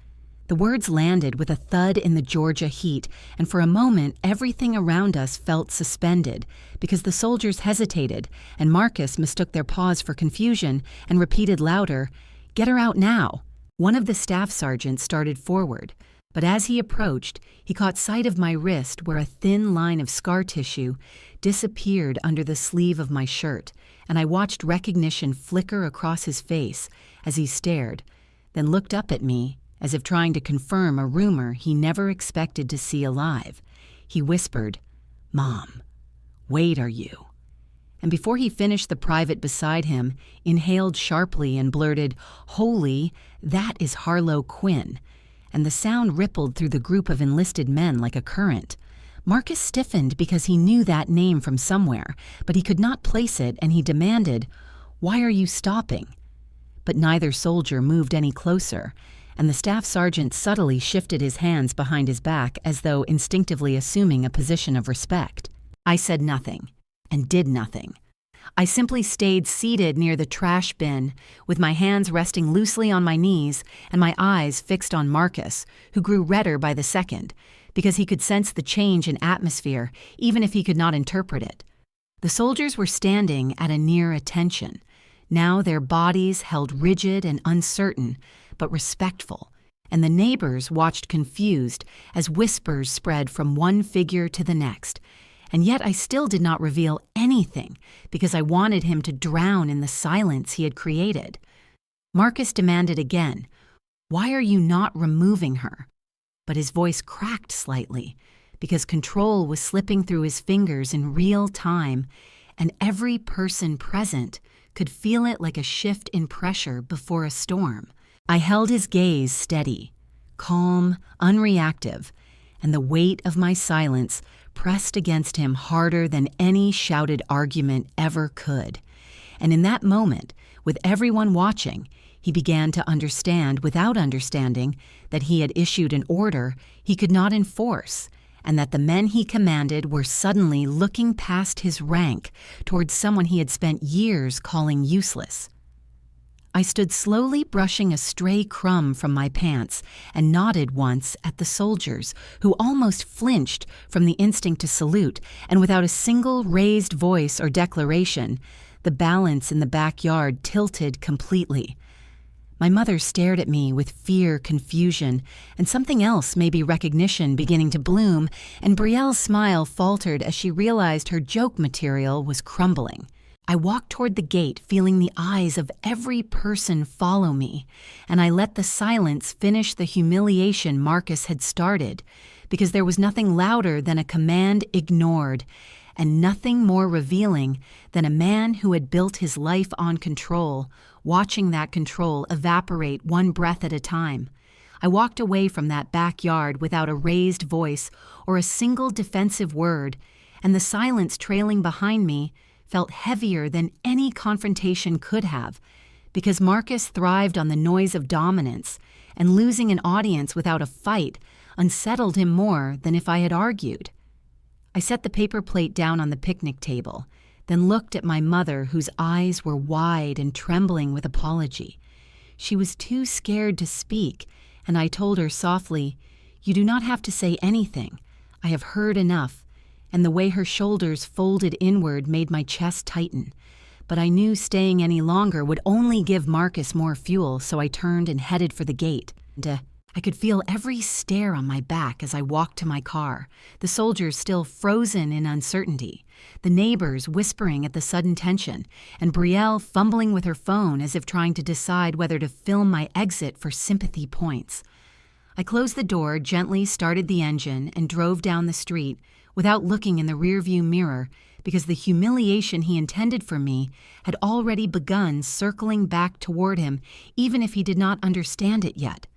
The words landed with a thud in the Georgia heat, and for a moment everything around us felt suspended, because the soldiers hesitated, and Marcus mistook their pause for confusion and repeated louder, "Get her out now." One of the staff sergeants started forward, but as he approached, he caught sight of my wrist where a thin line of scar tissue disappeared under the sleeve of my shirt, and I watched recognition flicker across his face as he stared, then looked up at me, as if trying to confirm a rumor he never expected to see alive. He whispered, "Mom, Wade are you?" And before he finished, the private beside him inhaled sharply and blurted, "Holy, that is Harlow Quinn," and the sound rippled through the group of enlisted men like a current. Marcus stiffened because he knew that name from somewhere, but he could not place it, and he demanded, "Why are you stopping?" But neither soldier moved any closer, and the staff sergeant subtly shifted his hands behind his back as though instinctively assuming a position of respect. I said nothing, and did nothing. I simply stayed seated near the trash bin, with my hands resting loosely on my knees and my eyes fixed on Marcus, who grew redder by the second, because he could sense the change in atmosphere, even if he could not interpret it. The soldiers were standing at a near attention. Now their bodies held rigid and uncertain, but respectful, and the neighbors watched confused as whispers spread from one figure to the next. And yet I still did not reveal anything because I wanted him to drown in the silence he had created. Marcus demanded again, "Why are you not removing her?" But his voice cracked slightly because control was slipping through his fingers in real time, and every person present could feel it like a shift in pressure before a storm. I held his gaze steady, calm, unreactive, and the weight of my silence pressed against him harder than any shouted argument ever could. And in that moment, with everyone watching, he began to understand without understanding that he had issued an order he could not enforce, and that the men he commanded were suddenly looking past his rank towards someone he had spent years calling useless. I stood slowly brushing a stray crumb from my pants and nodded once at the soldiers, who almost flinched from the instinct to salute, and without a single raised voice or declaration, the balance in the backyard tilted completely. My mother stared at me with fear, confusion, and something else, maybe recognition, beginning to bloom, and Brielle's smile faltered as she realized her joke material was crumbling. I walked toward the gate, feeling the eyes of every person follow me, and I let the silence finish the humiliation Marcus had started, because there was nothing louder than a command ignored, and nothing more revealing than a man who had built his life on control, watching that control evaporate one breath at a time. I walked away from that backyard without a raised voice or a single defensive word, and the silence trailing behind me felt heavier than any confrontation could have, because Marcus thrived on the noise of dominance, and losing an audience without a fight unsettled him more than if I had argued. I set the paper plate down on the picnic table, then looked at my mother, whose eyes were wide and trembling with apology. She was too scared to speak, and I told her softly, "You do not have to say anything. I have heard enough," and the way her shoulders folded inward made my chest tighten. But I knew staying any longer would only give Marcus more fuel, so I turned and headed for the gate. I could feel every stare on my back as I walked to my car, the soldiers still frozen in uncertainty, the neighbors whispering at the sudden tension, and Brielle fumbling with her phone as if trying to decide whether to film my exit for sympathy points. I closed the door, gently started the engine, and drove down the street without looking in the rearview mirror, because the humiliation he intended for me had already begun circling back toward him, even if he did not understand it yet.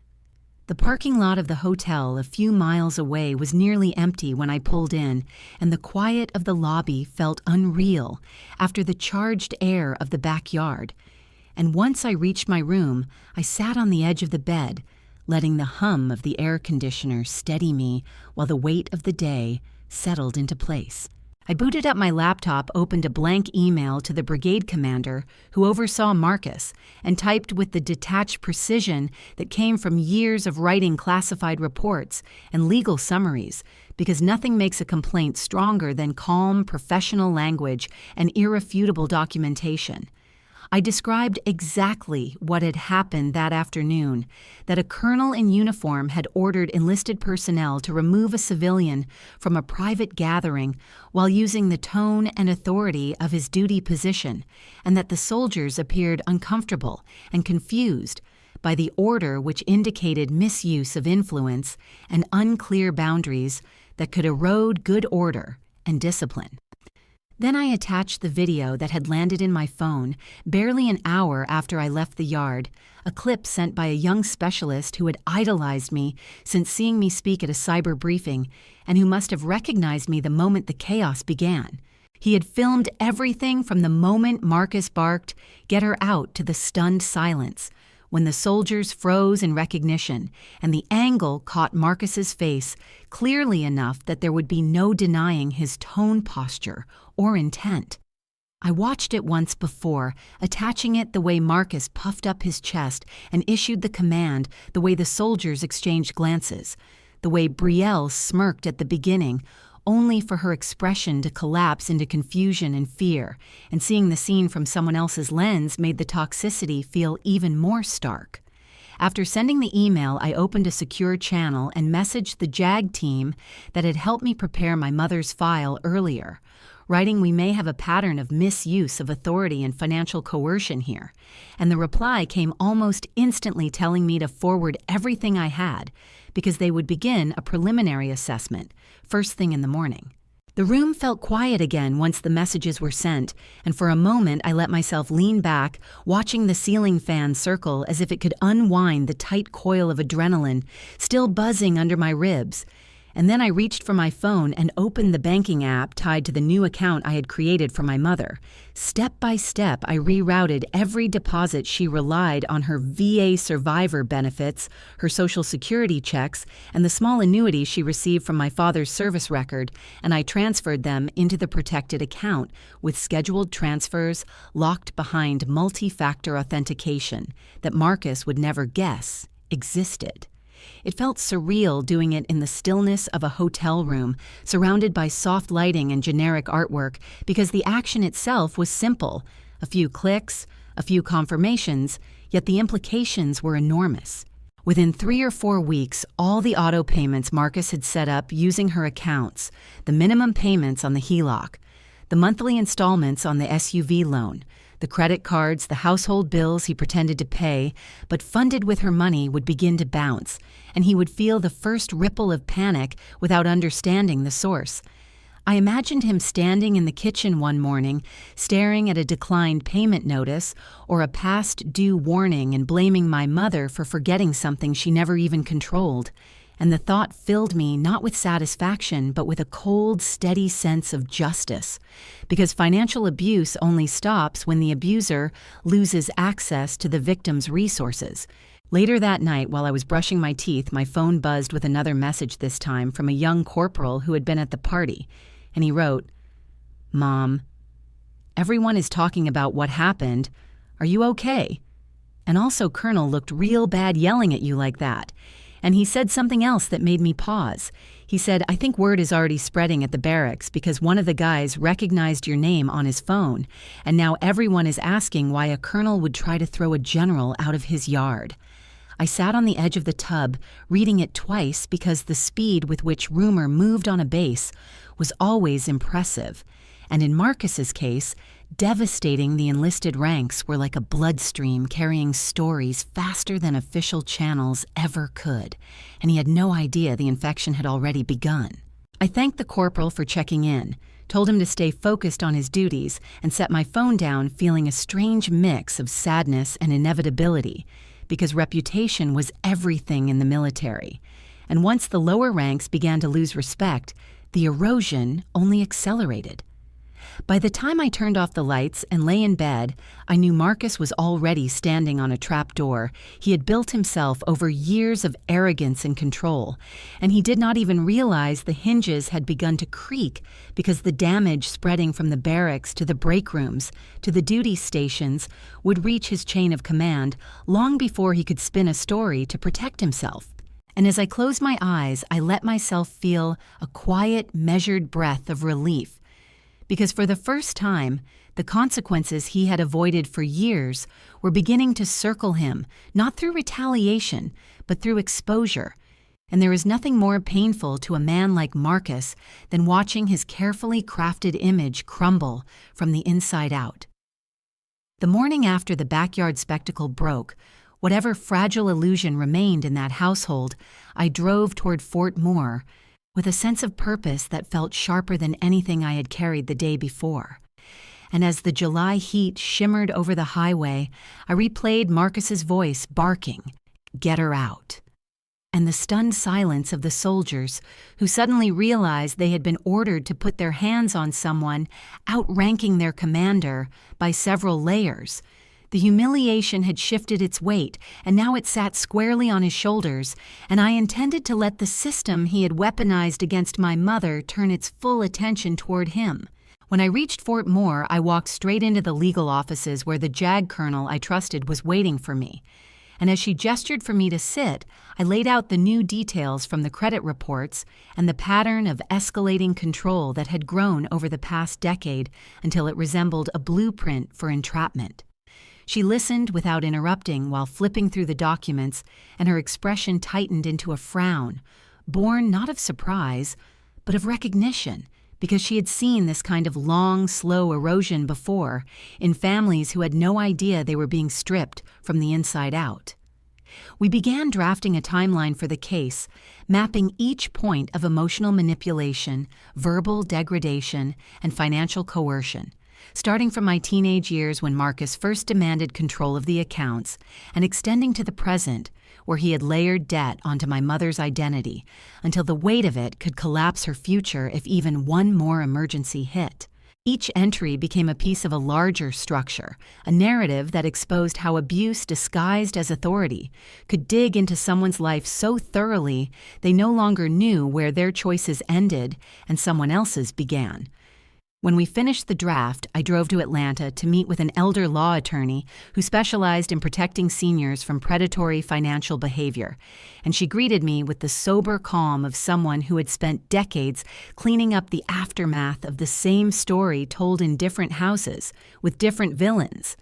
The parking lot of the hotel a few miles away was nearly empty when I pulled in, and the quiet of the lobby felt unreal after the charged air of the backyard. And once I reached my room, I sat on the edge of the bed, letting the hum of the air conditioner steady me while the weight of the day settled into place. I booted up my laptop, opened a blank email to the brigade commander who oversaw Marcus, and typed with the detached precision that came from years of writing classified reports and legal summaries, because nothing makes a complaint stronger than calm, professional language and irrefutable documentation. I described exactly what had happened that afternoon, that a colonel in uniform had ordered enlisted personnel to remove a civilian from a private gathering while using the tone and authority of his duty position, and that the soldiers appeared uncomfortable and confused by the order, which indicated misuse of influence and unclear boundaries that could erode good order and discipline. Then I attached the video that had landed in my phone barely an hour after I left the yard, a clip sent by a young specialist who had idolized me since seeing me speak at a cyber briefing, and who must have recognized me the moment the chaos began. He had filmed everything from the moment Marcus barked, "Get her out," to the stunned silence, when the soldiers froze in recognition, and the angle caught Marcus's face clearly enough that there would be no denying his tone, posture, or intent. I watched it once before, attaching it the way Marcus puffed up his chest and issued the command, the way the soldiers exchanged glances, the way Brielle smirked at the beginning, only for her expression to collapse into confusion and fear, and seeing the scene from someone else's lens made the toxicity feel even more stark. After sending the email, I opened a secure channel and messaged the JAG team that had helped me prepare my mother's file earlier, writing, "We may have a pattern of misuse of authority and financial coercion here," and the reply came almost instantly telling me to forward everything I had, because they would begin a preliminary assessment first thing in the morning. The room felt quiet again once the messages were sent, and for a moment I let myself lean back, watching the ceiling fan circle as if it could unwind the tight coil of adrenaline still buzzing under my ribs. And then I reached for my phone and opened the banking app tied to the new account I had created for my mother. Step by step, I rerouted every deposit she relied on, her VA survivor benefits, her Social Security checks, and the small annuity she received from my father's service record, and I transferred them into the protected account with scheduled transfers locked behind multi-factor authentication that Marcus would never guess existed. It felt surreal doing it in the stillness of a hotel room, surrounded by soft lighting and generic artwork, because the action itself was simple: a few clicks, a few confirmations, yet the implications were enormous. Within 3 or 4 weeks, all the auto payments Marcus had set up using her accounts, the minimum payments on the HELOC, The monthly installments on the SUV loan, the credit cards, the household bills he pretended to pay, but funded with her money, would begin to bounce, and he would feel the first ripple of panic without understanding the source. I imagined him standing in the kitchen one morning, staring at a declined payment notice or a past due warning and blaming my mother for forgetting something she never even controlled. And the thought filled me not with satisfaction, but with a cold, steady sense of justice. Because financial abuse only stops when the abuser loses access to the victim's resources. Later that night, while I was brushing my teeth, my phone buzzed with another message, this time from a young corporal who had been at the party. And he wrote, "Mom, everyone is talking about what happened. Are you okay? And also, Colonel looked real bad yelling at you like that." And he said something else that made me pause. He said, "I think word is already spreading at the barracks because one of the guys recognized your name on his phone, and now everyone is asking why a colonel would try to throw a general out of his yard." I sat on the edge of the tub, reading it twice because the speed with which rumor moved on a base was always impressive. And in Marcus's case, devastating the enlisted ranks were like a bloodstream carrying stories faster than official channels ever could, and he had no idea the infection had already begun. I thanked the corporal for checking in, told him to stay focused on his duties, and set my phone down feeling a strange mix of sadness and inevitability, because reputation was everything in the military. And once the lower ranks began to lose respect, the erosion only accelerated. By the time I turned off the lights and lay in bed, I knew Marcus was already standing on a trap door. He had built himself over years of arrogance and control, and he did not even realize the hinges had begun to creak because the damage spreading from the barracks to the break rooms to the duty stations would reach his chain of command long before he could spin a story to protect himself. And as I closed my eyes, I let myself feel a quiet, measured breath of relief. Because for the first time, the consequences he had avoided for years were beginning to circle him, not through retaliation, but through exposure. And there is nothing more painful to a man like Marcus than watching his carefully crafted image crumble from the inside out. The morning after the backyard spectacle broke, whatever fragile illusion remained in that household, I drove toward Fort Moore, with a sense of purpose that felt sharper than anything I had carried the day before. And as the July heat shimmered over the highway, I replayed Marcus's voice barking, "Get her out." And the stunned silence of the soldiers, who suddenly realized they had been ordered to put their hands on someone outranking their commander by several layers. The humiliation had shifted its weight, and now it sat squarely on his shoulders, and I intended to let the system he had weaponized against my mother turn its full attention toward him. When I reached Fort Moore, I walked straight into the legal offices where the JAG colonel I trusted was waiting for me. And as she gestured for me to sit, I laid out the new details from the credit reports and the pattern of escalating control that had grown over the past decade until it resembled a blueprint for entrapment. She listened without interrupting while flipping through the documents, and her expression tightened into a frown, born not of surprise, but of recognition, because she had seen this kind of long, slow erosion before in families who had no idea they were being stripped from the inside out. We began drafting a timeline for the case, mapping each point of emotional manipulation, verbal degradation, and financial coercion, starting from my teenage years when Marcus first demanded control of the accounts and extending to the present, where he had layered debt onto my mother's identity until the weight of it could collapse her future if even one more emergency hit. Each entry became a piece of a larger structure, a narrative that exposed how abuse disguised as authority could dig into someone's life so thoroughly they no longer knew where their choices ended and someone else's began. When we finished the draft, I drove to Atlanta to meet with an elder law attorney who specialized in protecting seniors from predatory financial behavior, and she greeted me with the sober calm of someone who had spent decades cleaning up the aftermath of the same story told in different houses, with different villains.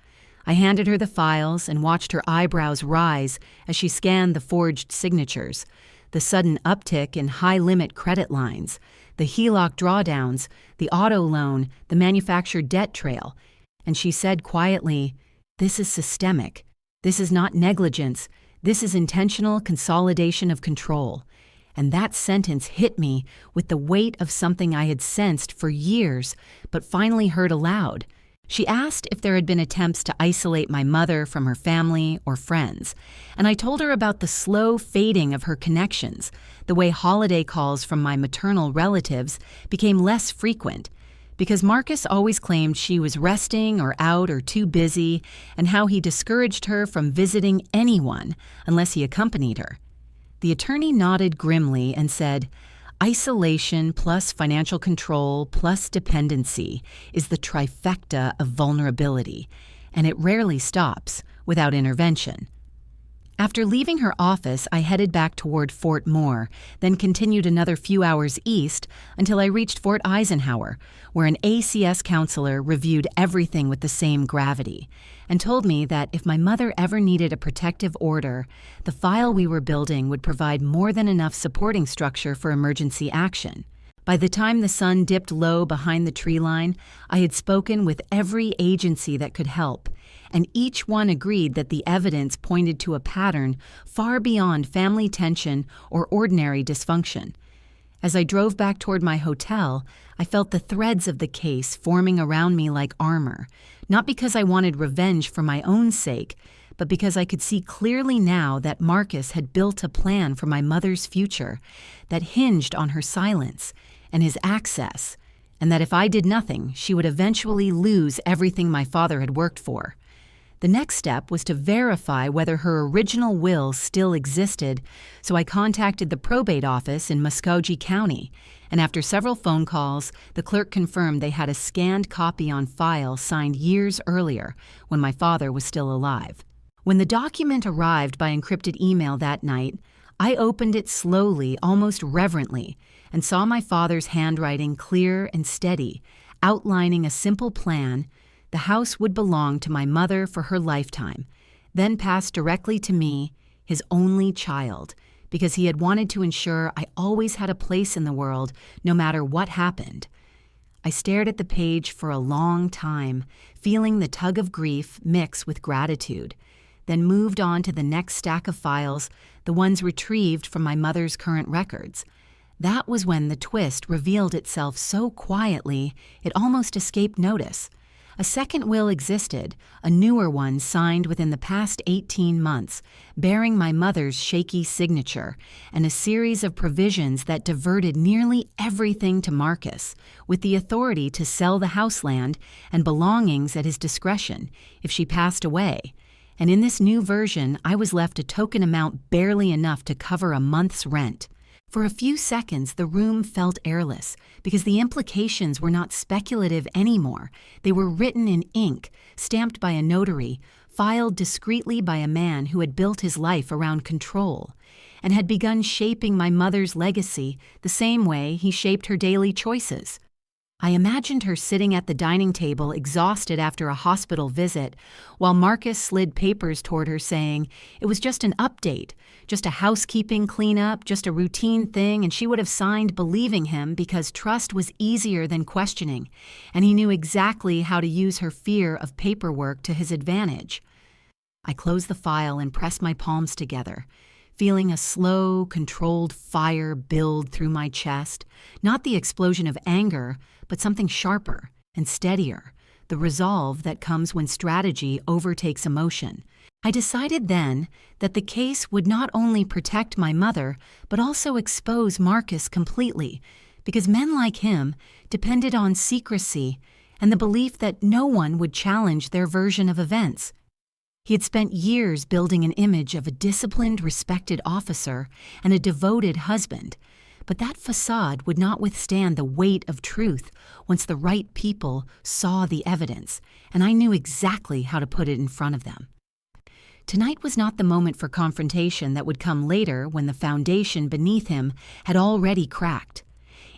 I handed her the files and watched her eyebrows rise as she scanned the forged signatures. the sudden uptick in high-limit credit lines, the HELOC drawdowns, the auto loan, the manufactured debt trail, and she said quietly, "This is systemic. This is not negligence. This is intentional consolidation of control." And that sentence hit me with the weight of something I had sensed for years, but finally heard aloud. She asked if there had been attempts to isolate my mother from her family or friends, and I told her about the slow fading of her connections, the way holiday calls from my maternal relatives became less frequent, because Marcus always claimed she was resting or out or too busy, and how he discouraged her from visiting anyone unless he accompanied her. The attorney nodded grimly and said, "Isolation plus financial control plus dependency is the trifecta of vulnerability, and it rarely stops without intervention." After leaving her office, I headed back toward Fort Moore, then continued another few hours east until I reached Fort Eisenhower, where an ACS counselor reviewed everything with the same gravity, and told me that if my mother ever needed a protective order, the file we were building would provide more than enough supporting structure for emergency action. By the time the sun dipped low behind the tree line, I had spoken with every agency that could help, and each one agreed that the evidence pointed to a pattern far beyond family tension or ordinary dysfunction. As I drove back toward my hotel, I felt the threads of the case forming around me like armor, not because I wanted revenge for my own sake, but because I could see clearly now that Marcus had built a plan for my mother's future that hinged on her silence and his access, and that if I did nothing, she would eventually lose everything my father had worked for. The next step was to verify whether her original will still existed, so I contacted the probate office in Muscogee County, and after several phone calls, the clerk confirmed they had a scanned copy on file signed years earlier, when my father was still alive. When the document arrived by encrypted email that night, I opened it slowly, almost reverently, and saw my father's handwriting clear and steady, outlining a simple plan. The house would belong to my mother for her lifetime, then pass directly to me, his only child, because he had wanted to ensure I always had a place in the world, no matter what happened. I stared at the page for a long time, feeling the tug of grief mix with gratitude, then moved on to the next stack of files, the ones retrieved from my mother's current records. That was when the twist revealed itself so quietly it almost escaped notice. A second will existed, a newer one signed within the past 18 months, bearing my mother's shaky signature, and a series of provisions that diverted nearly everything to Marcus, with the authority to sell the house land and belongings at his discretion if she passed away. And in this new version, I was left a token amount barely enough to cover a month's rent. For a few seconds, the room felt airless, because the implications were not speculative anymore. They were written in ink, stamped by a notary, filed discreetly by a man who had built his life around control, and had begun shaping my mother's legacy the same way he shaped her daily choices. I imagined her sitting at the dining table exhausted after a hospital visit, while Marcus slid papers toward her saying it was just an update, just a housekeeping cleanup, just a routine thing, and she would have signed believing him because trust was easier than questioning, and he knew exactly how to use her fear of paperwork to his advantage. I closed the file and pressed my palms together, feeling a slow, controlled fire build through my chest, not the explosion of anger, but something sharper and steadier, the resolve that comes when strategy overtakes emotion. I decided then that the case would not only protect my mother, but also expose Marcus completely, because men like him depended on secrecy and the belief that no one would challenge their version of events. He had spent years building an image of a disciplined, respected officer and a devoted husband, but that facade would not withstand the weight of truth once the right people saw the evidence, and I knew exactly how to put it in front of them. Tonight was not the moment for confrontation that would come later when the foundation beneath him had already cracked.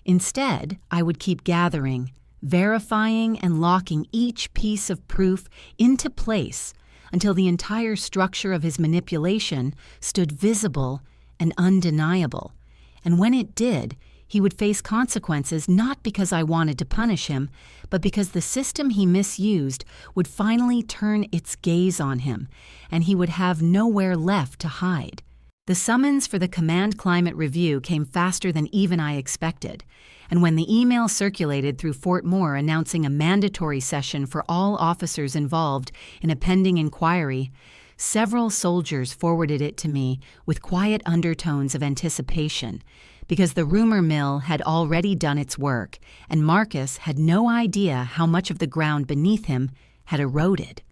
Instead, I would keep gathering, verifying and locking each piece of proof into place until the entire structure of his manipulation stood visible and undeniable. And when it did, he would face consequences not because I wanted to punish him, but because the system he misused would finally turn its gaze on him, and he would have nowhere left to hide. The summons for the Command Climate Review came faster than even I expected, and when the email circulated through Fort Moore announcing a mandatory session for all officers involved in a pending inquiry, several soldiers forwarded it to me with quiet undertones of anticipation, because the rumor mill had already done its work, and Marcus had no idea how much of the ground beneath him had eroded.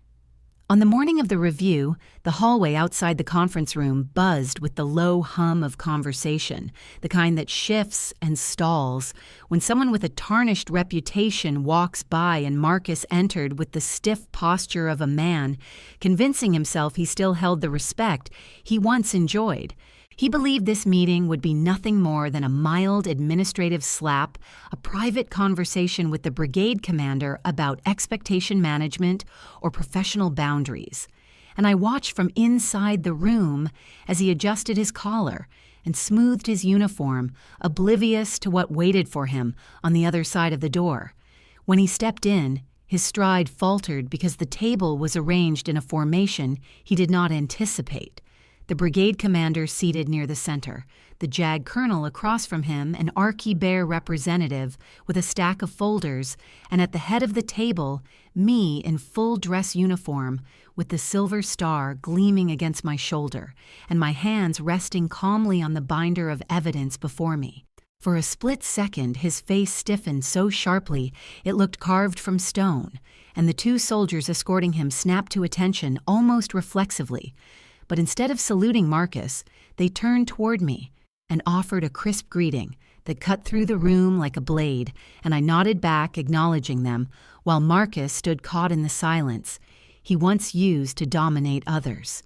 On the morning of the review, the hallway outside the conference room buzzed with the low hum of conversation, the kind that shifts and stalls when someone with a tarnished reputation walks by and Marcus entered with the stiff posture of a man, convincing himself he still held the respect he once enjoyed. He believed this meeting would be nothing more than a mild administrative slap, a private conversation with the brigade commander about expectation management or professional boundaries. And I watched from inside the room as he adjusted his collar and smoothed his uniform, oblivious to what waited for him on the other side of the door. When he stepped in, his stride faltered because the table was arranged in a formation he did not anticipate. The brigade commander seated near the center, the JAG colonel across from him, an Archie-Bear representative with a stack of folders, and at the head of the table, me in full dress uniform with the silver star gleaming against my shoulder, and my hands resting calmly on the binder of evidence before me. For a split second, his face stiffened so sharply it looked carved from stone, and the two soldiers escorting him snapped to attention almost reflexively. But instead of saluting Marcus, they turned toward me and offered a crisp greeting that cut through the room like a blade, and I nodded back, acknowledging them, while Marcus stood caught in the silence he once used to dominate others.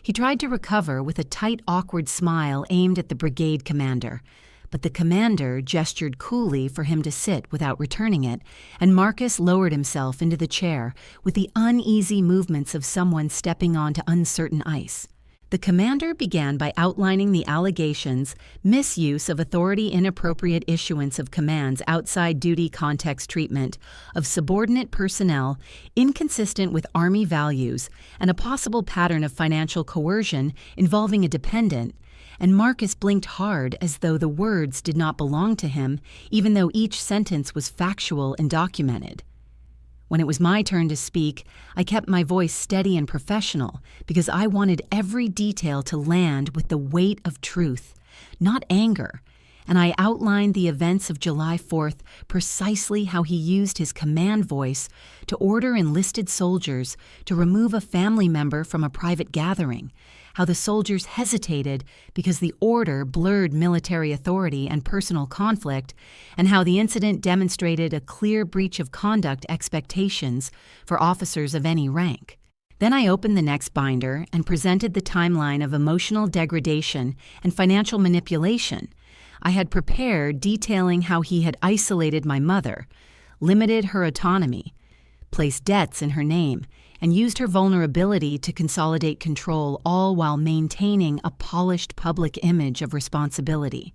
He tried to recover with a tight, awkward smile aimed at the brigade commander, but the commander gestured coolly for him to sit without returning it, and Marcus lowered himself into the chair with the uneasy movements of someone stepping onto uncertain ice. The commander began by outlining the allegations: misuse of authority, inappropriate issuance of commands outside duty context treatment of subordinate personnel inconsistent with Army values, and a possible pattern of financial coercion involving a dependent. And Marcus blinked hard as though the words did not belong to him, even though each sentence was factual and documented. When it was my turn to speak, I kept my voice steady and professional because I wanted every detail to land with the weight of truth, not anger, and I outlined the events of July 4th, precisely how he used his command voice to order enlisted soldiers to remove a family member from a private gathering, how the soldiers hesitated because the order blurred military authority and personal conflict, and how the incident demonstrated a clear breach of conduct expectations for officers of any rank. Then I opened the next binder and presented the timeline of emotional degradation and financial manipulation I had prepared, detailing how he had isolated my mother, limited her autonomy, placed debts in her name, and used her vulnerability to consolidate control, all while maintaining a polished public image of responsibility.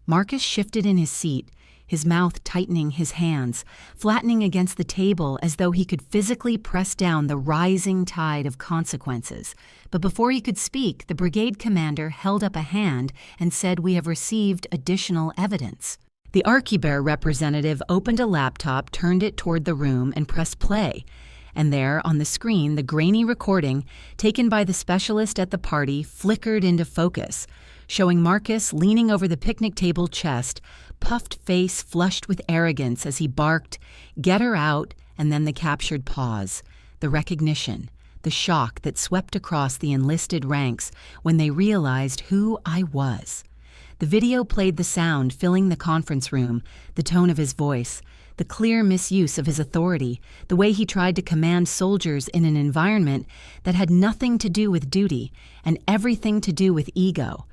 Marcus shifted in his seat, his mouth tightening his hands, flattening against the table as though he could physically press down the rising tide of consequences. But before he could speak, the brigade commander held up a hand and said, "We have received additional evidence." The Archie-Bear representative opened a laptop, turned it toward the room, and pressed play. And there, on the screen, the grainy recording, taken by the specialist at the party, flickered into focus, showing Marcus leaning over the picnic table chest, puffed face flushed with arrogance as he barked, "Get her out," and then the captured pause, the recognition, the shock that swept across the enlisted ranks when they realized who I was. The video played the sound filling the conference room, the tone of his voice, the clear misuse of his authority, the way he tried to command soldiers in an environment that had nothing to do with duty and everything to do with ego.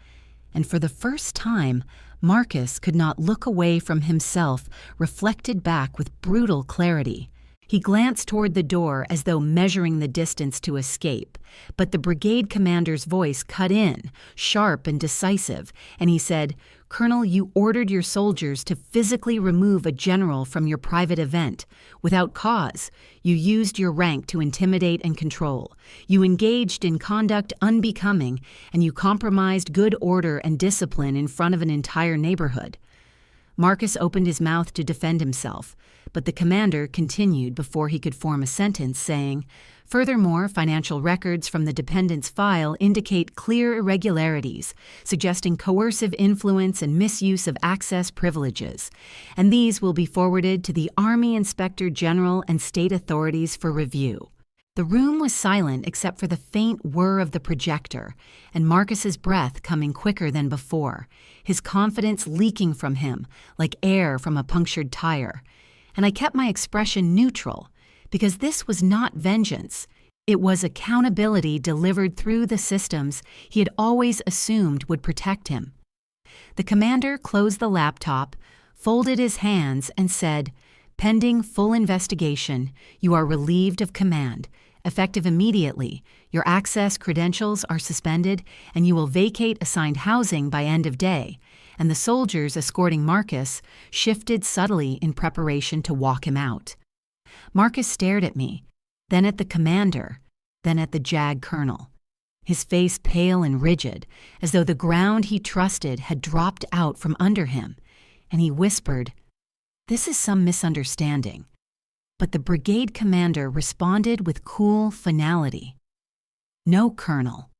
And for the first time, Marcus could not look away from himself, reflected back with brutal clarity. He glanced toward the door as though measuring the distance to escape, but the brigade commander's voice cut in, sharp and decisive, and he said, "Colonel, you ordered your soldiers to physically remove a general from your private event. Without cause, you used your rank to intimidate and control. You engaged in conduct unbecoming, and you compromised good order and discipline in front of an entire neighborhood." Marcus opened his mouth to defend himself, but the commander continued before he could form a sentence, saying, "Furthermore, financial records from the dependent's file indicate clear irregularities, suggesting coercive influence and misuse of access privileges, and these will be forwarded to the Army Inspector General and state authorities for review." The room was silent except for the faint whir of the projector, and Marcus's breath coming quicker than before, his confidence leaking from him like air from a punctured tire. And I kept my expression neutral, because this was not vengeance. It was accountability delivered through the systems he had always assumed would protect him. The commander closed the laptop, folded his hands, and said, "Pending full investigation, you are relieved of command. Effective immediately, your access credentials are suspended, and you will vacate assigned housing by end of day." And the soldiers escorting Marcus shifted subtly in preparation to walk him out. Marcus stared at me, then at the commander, then at the JAG colonel, his face pale and rigid, as though the ground he trusted had dropped out from under him, and he whispered, "This is some misunderstanding." But the brigade commander responded with cool finality. "No, Colonel.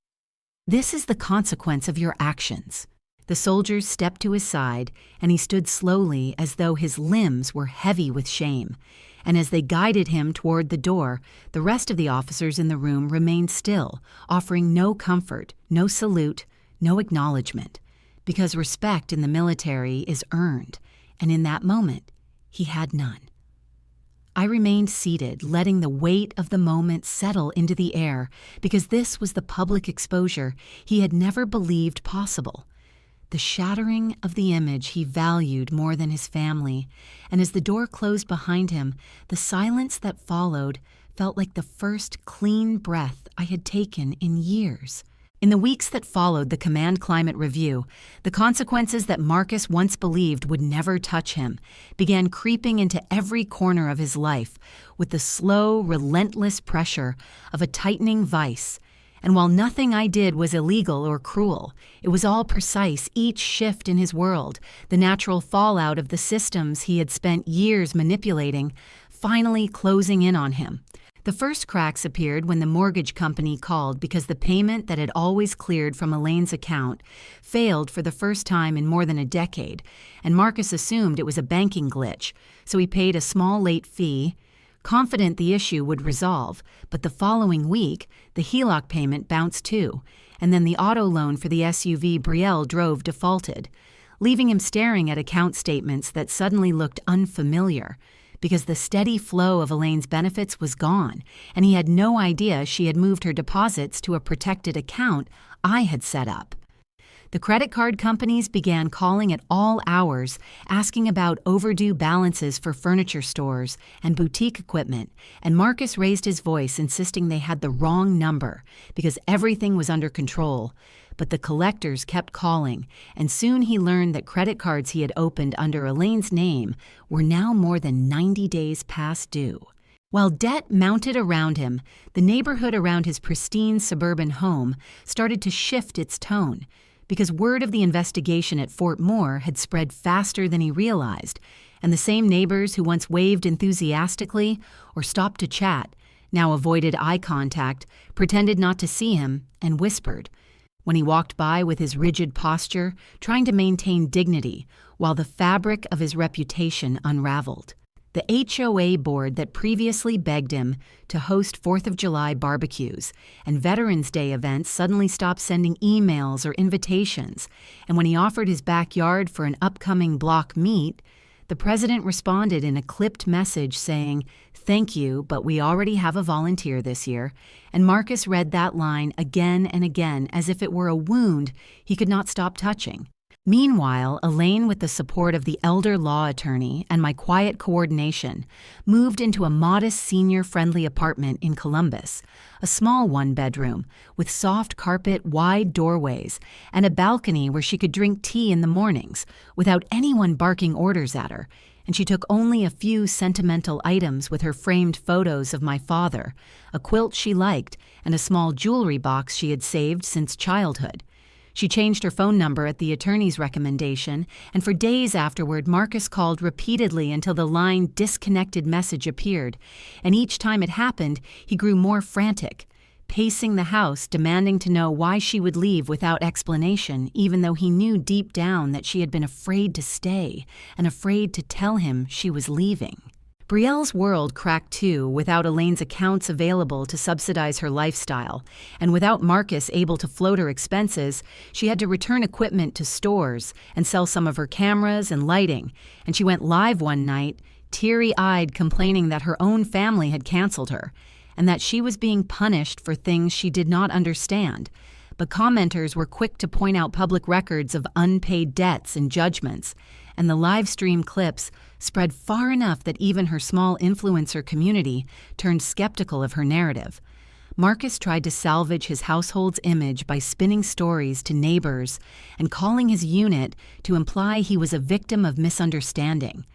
This is the consequence of your actions." The soldiers stepped to his side, and he stood slowly as though his limbs were heavy with shame. And as they guided him toward the door, the rest of the officers in the room remained still, offering no comfort, no salute, no acknowledgement, because respect in the military is earned, and in that moment, he had none. I remained seated, letting the weight of the moment settle into the air, because this was the public exposure he had never believed possible. The shattering of the image he valued more than his family, and as the door closed behind him, the silence that followed felt like the first clean breath I had taken in years. In the weeks that followed the command climate review, the consequences that Marcus once believed would never touch him began creeping into every corner of his life with the slow, relentless pressure of a tightening vice. And while nothing I did was illegal or cruel, it was all precise, each shift in his world, the natural fallout of the systems he had spent years manipulating, finally closing in on him. The first cracks appeared when the mortgage company called because the payment that had always cleared from Elaine's account failed for the first time in more than a decade, and Marcus assumed it was a banking glitch, so he paid a small late fee, confident the issue would resolve. But the following week, the HELOC payment bounced too, and then the auto loan for the SUV Brielle drove defaulted, leaving him staring at account statements that suddenly looked unfamiliar, because the steady flow of Elaine's benefits was gone, and he had no idea she had moved her deposits to a protected account I had set up. The credit card companies began calling at all hours, asking about overdue balances for furniture stores and boutique equipment, and Marcus raised his voice, insisting they had the wrong number because everything was under control. But the collectors kept calling, and soon he learned that credit cards he had opened under Elaine's name were now more than 90 days past due. While debt mounted around him, the neighborhood around his pristine suburban home started to shift its tone, because word of the investigation at Fort Moore had spread faster than he realized, and the same neighbors who once waved enthusiastically or stopped to chat now avoided eye contact, pretended not to see him, and whispered when he walked by with his rigid posture, trying to maintain dignity while the fabric of his reputation unraveled. The HOA board that previously begged him to host 4th of July barbecues and Veterans Day events suddenly stopped sending emails or invitations, and when he offered his backyard for an upcoming block meet, the president responded in a clipped message saying, "Thank you, but we already have a volunteer this year," and Marcus read that line again and again as if it were a wound he could not stop touching. Meanwhile, Elaine, with the support of the elder law attorney and my quiet coordination, moved into a modest senior-friendly apartment in Columbus, a small one-bedroom with soft carpet, wide doorways, and a balcony where she could drink tea in the mornings without anyone barking orders at her, and she took only a few sentimental items with her framed photos of my father, a quilt she liked, and a small jewelry box she had saved since childhood. She changed her phone number at the attorney's recommendation, and for days afterward, Marcus called repeatedly until the line "disconnected message" appeared, and each time it happened, he grew more frantic, pacing the house, demanding to know why she would leave without explanation, even though he knew deep down that she had been afraid to stay and afraid to tell him she was leaving. Brielle's world cracked too, without Elaine's accounts available to subsidize her lifestyle, and without Marcus able to float her expenses, she had to return equipment to stores and sell some of her cameras and lighting, and she went live one night, teary-eyed, complaining that her own family had canceled her, and that she was being punished for things she did not understand. But commenters were quick to point out public records of unpaid debts and judgments, and the live stream clips spread far enough that even her small influencer community turned skeptical of her narrative. Marcus tried to salvage his household's image by spinning stories to neighbors and calling his unit to imply he was a victim of misunderstanding.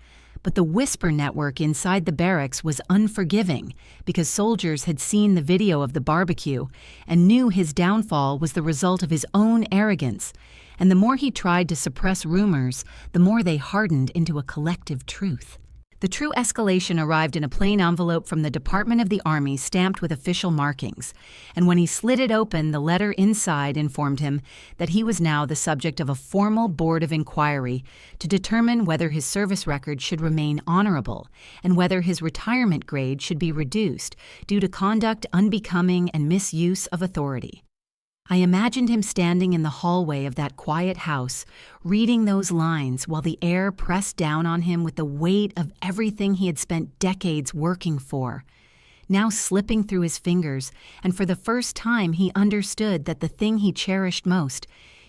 But the whisper network inside the barracks was unforgiving because soldiers had seen the video of the barbecue and knew his downfall was the result of his own arrogance. And the more he tried to suppress rumors, the more they hardened into a collective truth. The true escalation arrived in a plain envelope from the Department of the Army stamped with official markings, and when he slid it open, the letter inside informed him that he was now the subject of a formal board of inquiry to determine whether his service record should remain honorable and whether his retirement grade should be reduced due to conduct unbecoming and misuse of authority. I imagined him standing in the hallway of that quiet house, reading those lines while the air pressed down on him with the weight of everything he had spent decades working for, now slipping through his fingers, and for the first time he understood that the thing he cherished most,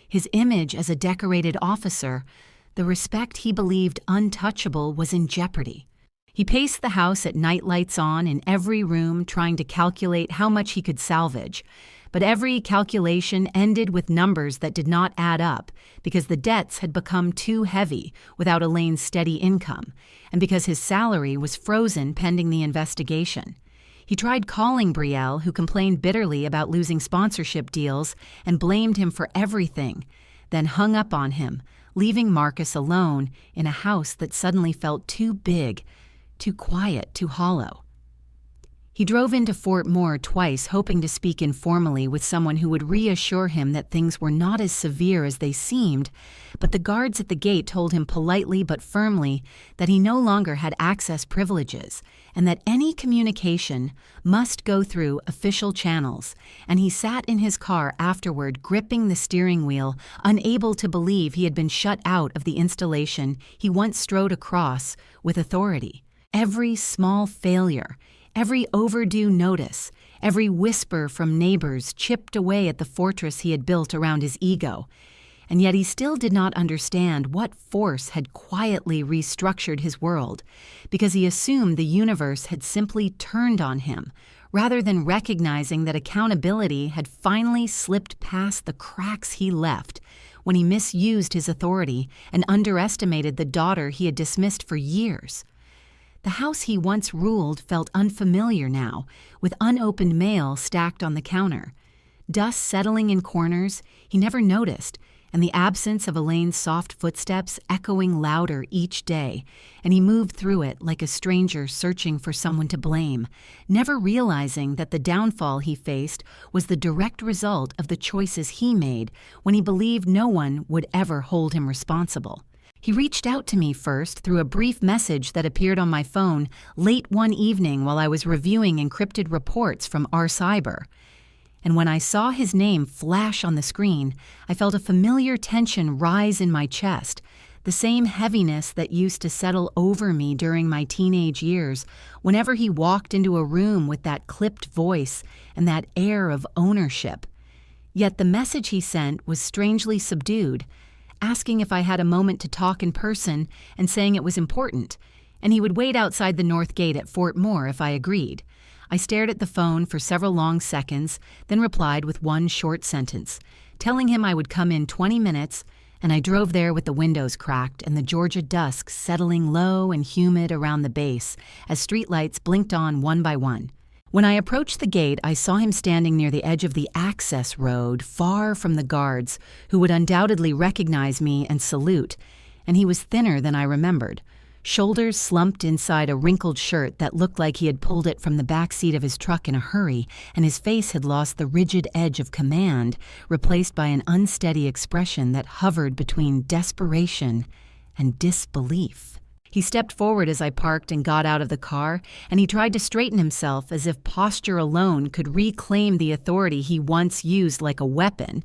his image as a decorated officer, the respect he believed untouchable, was in jeopardy. He paced the house at night lights on in every room, trying to calculate how much he could salvage. But every calculation ended with numbers that did not add up because the debts had become too heavy without Elaine's steady income, and because his salary was frozen pending the investigation. He tried calling Brielle, who complained bitterly about losing sponsorship deals and blamed him for everything, then hung up on him, leaving Marcus alone in a house that suddenly felt too big, too quiet, too hollow. He drove into Fort Moore twice, hoping to speak informally with someone who would reassure him that things were not as severe as they seemed, but the guards at the gate told him politely but firmly that he no longer had access privileges and that any communication must go through official channels, and he sat in his car afterward, gripping the steering wheel, unable to believe he had been shut out of the installation he once strode across with authority. Every small failure, every overdue notice, every whisper from neighbors chipped away at the fortress he had built around his ego. And yet he still did not understand what force had quietly restructured his world, because he assumed the universe had simply turned on him, rather than recognizing that accountability had finally slipped past the cracks he left when he misused his authority and underestimated the daughter he had dismissed for years. The house he once ruled felt unfamiliar now, with unopened mail stacked on the counter. Dust settling in corners he never noticed, and the absence of Elaine's soft footsteps echoing louder each day, and he moved through it like a stranger searching for someone to blame, never realizing that the downfall he faced was the direct result of the choices he made when he believed no one would ever hold him responsible. He reached out to me first through a brief message that appeared on my phone late one evening while I was reviewing encrypted reports from RCyber. And when I saw his name flash on the screen, I felt a familiar tension rise in my chest, the same heaviness that used to settle over me during my teenage years whenever he walked into a room with that clipped voice and that air of ownership. Yet the message he sent was strangely subdued, asking if I had a moment to talk in person and saying it was important, and he would wait outside the north gate at Fort Moore if I agreed. I stared at the phone for several long seconds, then replied with one short sentence, telling him I would come in 20 minutes, and I drove there with the windows cracked and the Georgia dusk settling low and humid around the base as streetlights blinked on one by one. When I approached the gate, I saw him standing near the edge of the access road, far from the guards, who would undoubtedly recognize me and salute, and he was thinner than I remembered. Shoulders slumped inside a wrinkled shirt that looked like he had pulled it from the back seat of his truck in a hurry, and his face had lost the rigid edge of command, replaced by an unsteady expression that hovered between desperation and disbelief. He stepped forward as I parked and got out of the car, and he tried to straighten himself as if posture alone could reclaim the authority he once used like a weapon.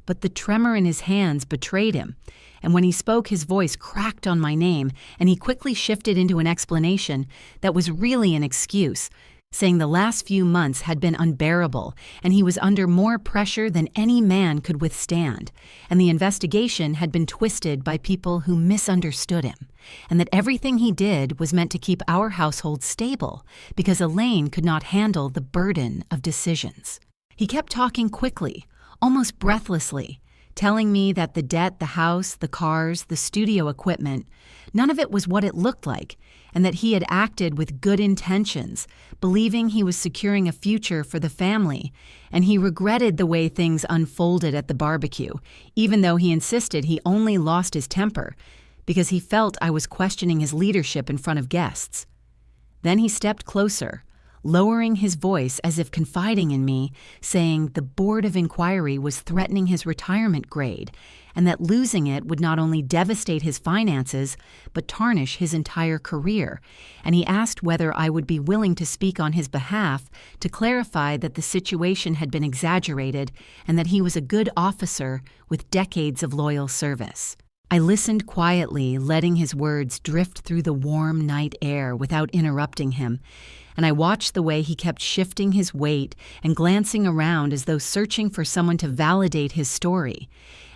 But the tremor in his hands betrayed him, and when he spoke, his voice cracked on my name, and he quickly shifted into an explanation that was really an excuse, saying the last few months had been unbearable, and he was under more pressure than any man could withstand, and the investigation had been twisted by people who misunderstood him, and that everything he did was meant to keep our household stable, because Elaine could not handle the burden of decisions. He kept talking quickly, almost breathlessly, telling me that the debt, the house, the cars, the studio equipment, none of it was what it looked like, and that he had acted with good intentions, believing he was securing a future for the family, and he regretted the way things unfolded at the barbecue, even though he insisted he only lost his temper, because he felt I was questioning his leadership in front of guests. Then he stepped closer, lowering his voice as if confiding in me, saying the Board of Inquiry was threatening his retirement grade, and that losing it would not only devastate his finances, but tarnish his entire career, and he asked whether I would be willing to speak on his behalf to clarify that the situation had been exaggerated and that he was a good officer with decades of loyal service. I listened quietly, letting his words drift through the warm night air without interrupting him, and I watched the way he kept shifting his weight and glancing around as though searching for someone to validate his story.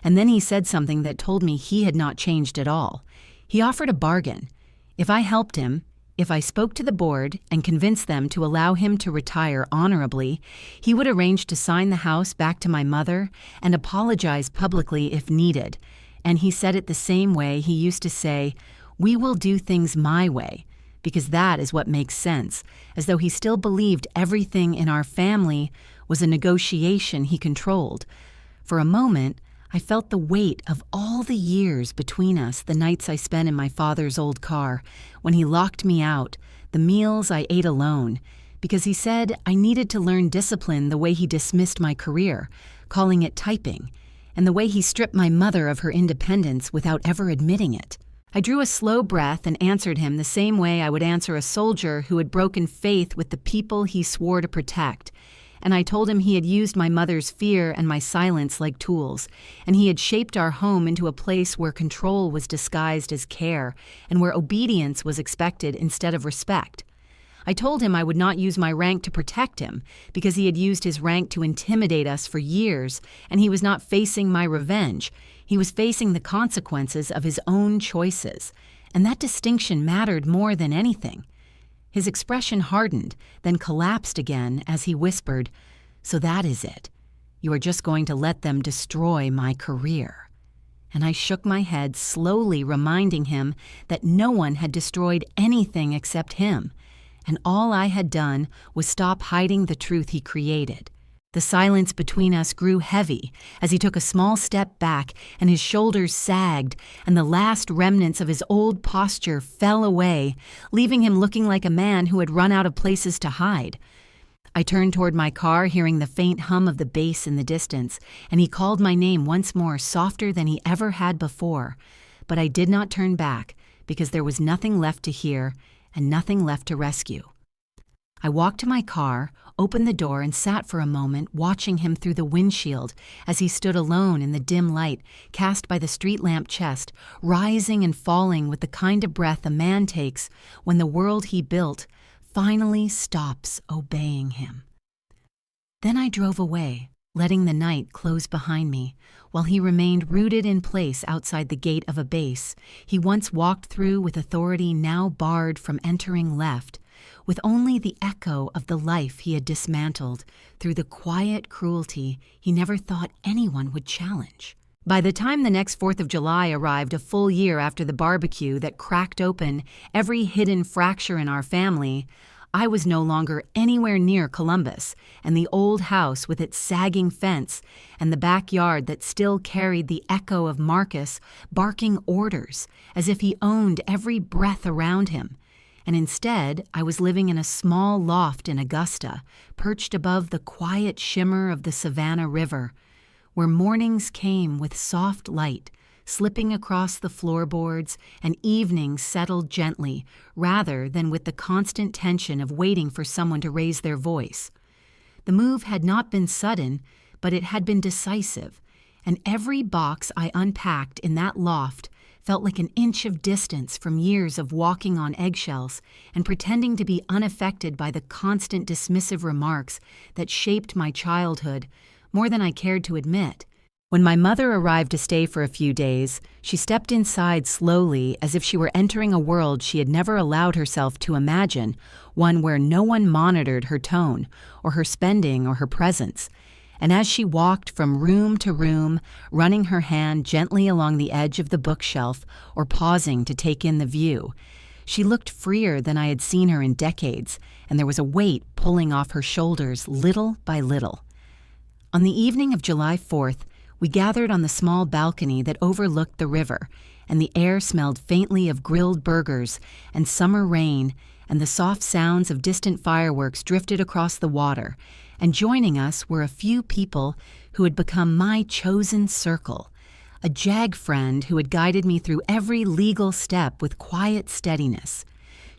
And then he said something that told me he had not changed at all. He offered a bargain. If I helped him, if I spoke to the board and convinced them to allow him to retire honorably, he would arrange to sign the house back to my mother and apologize publicly if needed. And he said it the same way he used to say, "We will do things my way," because that is what makes sense, as though he still believed everything in our family was a negotiation he controlled. For a moment, I felt the weight of all the years between us, the nights I spent in my father's old car, when he locked me out, the meals I ate alone, because he said I needed to learn discipline the way he dismissed my career, calling it typing, and the way he stripped my mother of her independence without ever admitting it. I drew a slow breath and answered him the same way I would answer a soldier who had broken faith with the people he swore to protect. And I told him he had used my mother's fear and my silence like tools, and he had shaped our home into a place where control was disguised as care and where obedience was expected instead of respect. I told him I would not use my rank to protect him because he had used his rank to intimidate us for years, and he was not facing my revenge. He was facing the consequences of his own choices, and that distinction mattered more than anything. His expression hardened, then collapsed again as he whispered, "So that is it. You are just going to let them destroy my career." And I shook my head, slowly reminding him that no one had destroyed anything except him, and all I had done was stop hiding the truth he created. The silence between us grew heavy as he took a small step back and his shoulders sagged and the last remnants of his old posture fell away, leaving him looking like a man who had run out of places to hide. I turned toward my car, hearing the faint hum of the bass in the distance, and he called my name once more, softer than he ever had before. But I did not turn back because there was nothing left to hear and nothing left to rescue. I walked to my car, opened the door, and sat for a moment watching him through the windshield as he stood alone in the dim light cast by the street lamp chest, rising and falling with the kind of breath a man takes when the world he built finally stops obeying him. Then I drove away, letting the night close behind me, while he remained rooted in place outside the gate of a base he once walked through with authority now barred from entering left, with only the echo of the life he had dismantled through the quiet cruelty he never thought anyone would challenge. By the time the next 4th of July arrived, a full year after the barbecue that cracked open every hidden fracture in our family, I was no longer anywhere near Columbus, and the old house with its sagging fence and the backyard that still carried the echo of Marcus barking orders as if he owned every breath around him. And instead, I was living in a small loft in Augusta, perched above the quiet shimmer of the Savannah River, where mornings came with soft light, slipping across the floorboards, and evenings settled gently, rather than with the constant tension of waiting for someone to raise their voice. The move had not been sudden, but it had been decisive, and every box I unpacked in that loft felt like an inch of distance from years of walking on eggshells and pretending to be unaffected by the constant dismissive remarks that shaped my childhood more than I cared to admit. When my mother arrived to stay for a few days, she stepped inside slowly as if she were entering a world she had never allowed herself to imagine, one where no one monitored her tone or her spending or her presence. And as she walked from room to room, running her hand gently along the edge of the bookshelf or pausing to take in the view, she looked freer than I had seen her in decades, and there was a weight pulling off her shoulders little by little. On the evening of July 4th, we gathered on the small balcony that overlooked the river, and the air smelled faintly of grilled burgers and summer rain, and the soft sounds of distant fireworks drifted across the water, and joining us were a few people who had become my chosen circle, a JAG friend who had guided me through every legal step with quiet steadiness,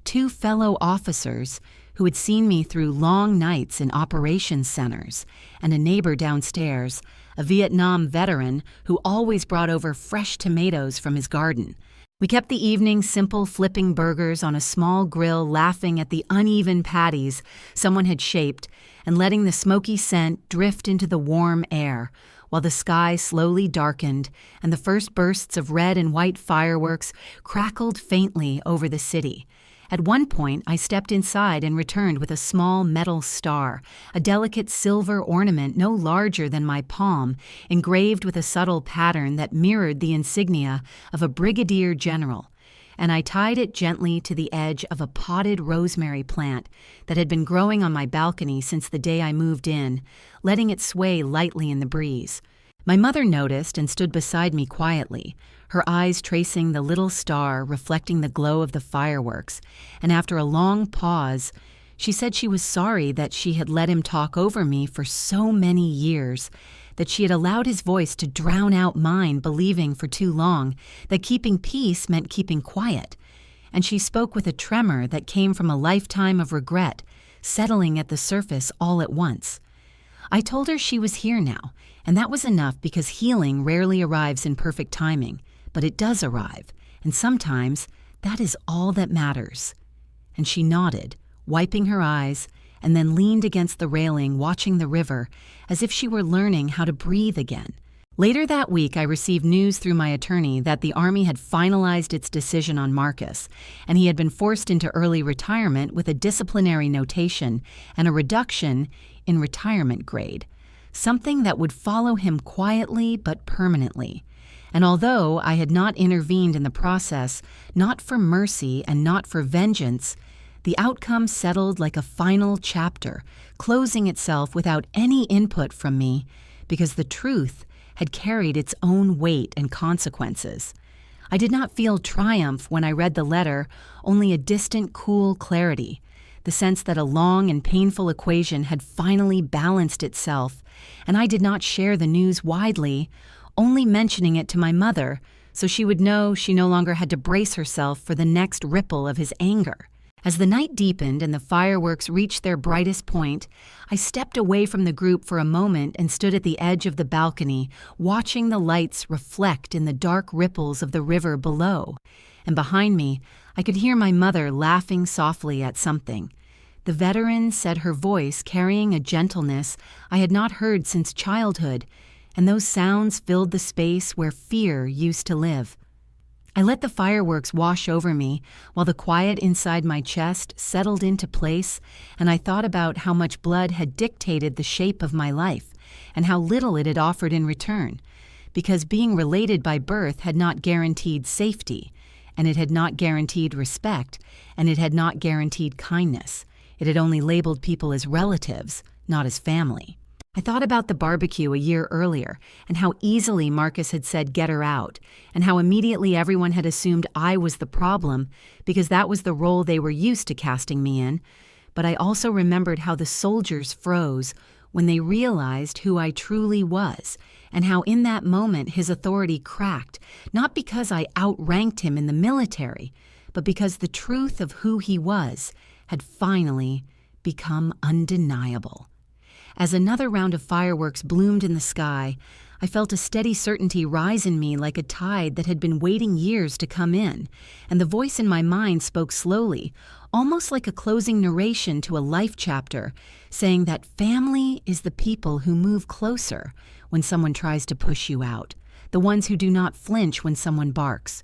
2 fellow officers who had seen me through long nights in operations centers, and a neighbor downstairs, a Vietnam veteran who always brought over fresh tomatoes from his garden. We kept the evening simple, flipping burgers on a small grill, laughing at the uneven patties someone had shaped and letting the smoky scent drift into the warm air, while the sky slowly darkened and the first bursts of red and white fireworks crackled faintly over the city. At one point, I stepped inside and returned with a small metal star, a delicate silver ornament no larger than my palm, engraved with a subtle pattern that mirrored the insignia of a brigadier general, and I tied it gently to the edge of a potted rosemary plant that had been growing on my balcony since the day I moved in, letting it sway lightly in the breeze. My mother noticed and stood beside me quietly, her eyes tracing the little star reflecting the glow of the fireworks, and after a long pause, she said she was sorry that she had let him talk over me for so many years, that she had allowed his voice to drown out mine, believing for too long that keeping peace meant keeping quiet, and she spoke with a tremor that came from a lifetime of regret, settling at the surface all at once. I told her she was here now, and that was enough because healing rarely arrives in perfect timing, but it does arrive, and sometimes that is all that matters. And she nodded, wiping her eyes, and then leaned against the railing watching the river as if she were learning how to breathe again. Later that week, I received news through my attorney that the Army had finalized its decision on Marcus, and he had been forced into early retirement with a disciplinary notation and a reduction in retirement grade, something that would follow him quietly but permanently. And although I had not intervened in the process, not for mercy and not for vengeance, the outcome settled like a final chapter, closing itself without any input from me, because the truth had carried its own weight and consequences. I did not feel triumph when I read the letter, only a distant, cool clarity, the sense that a long and painful equation had finally balanced itself, and I did not share the news widely, only mentioning it to my mother so she would know she no longer had to brace herself for the next ripple of his anger. As the night deepened and the fireworks reached their brightest point, I stepped away from the group for a moment and stood at the edge of the balcony, watching the lights reflect in the dark ripples of the river below. And behind me, I could hear my mother laughing softly at something. The veteran said her voice carrying a gentleness I had not heard since childhood, and those sounds filled the space where fear used to live. I let the fireworks wash over me while the quiet inside my chest settled into place, and I thought about how much blood had dictated the shape of my life and how little it had offered in return, because being related by birth had not guaranteed safety, and it had not guaranteed respect, and it had not guaranteed kindness. It had only labeled people as relatives, not as family. I thought about the barbecue a year earlier and how easily Marcus had said, "Get her out," and how immediately everyone had assumed I was the problem because that was the role they were used to casting me in. But I also remembered how the soldiers froze when they realized who I truly was, and how in that moment his authority cracked, not because I outranked him in the military, but because the truth of who he was had finally become undeniable. As another round of fireworks bloomed in the sky, I felt a steady certainty rise in me like a tide that had been waiting years to come in, and the voice in my mind spoke slowly, almost like a closing narration to a life chapter, saying that family is the people who move closer when someone tries to push you out, the ones who do not flinch when someone barks.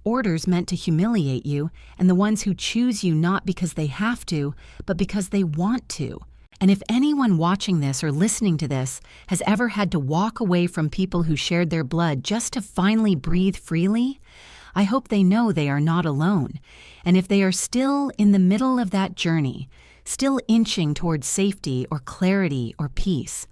Orders meant to humiliate you, and the ones who choose you not because they have to, but because they want to. And if anyone watching this or listening to this has ever had to walk away from people who shared their blood just to finally breathe freely, I hope they know they are not alone. And if they are still in the middle of that journey, still inching towards safety or clarity or peace,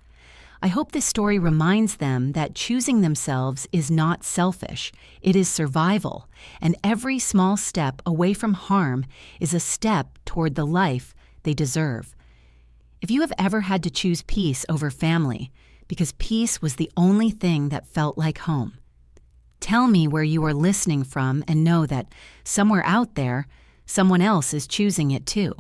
I hope this story reminds them that choosing themselves is not selfish, it is survival, and every small step away from harm is a step toward the life they deserve. If you have ever had to choose peace over family, because peace was the only thing that felt like home, tell me where you are listening from and know that somewhere out there, someone else is choosing it too.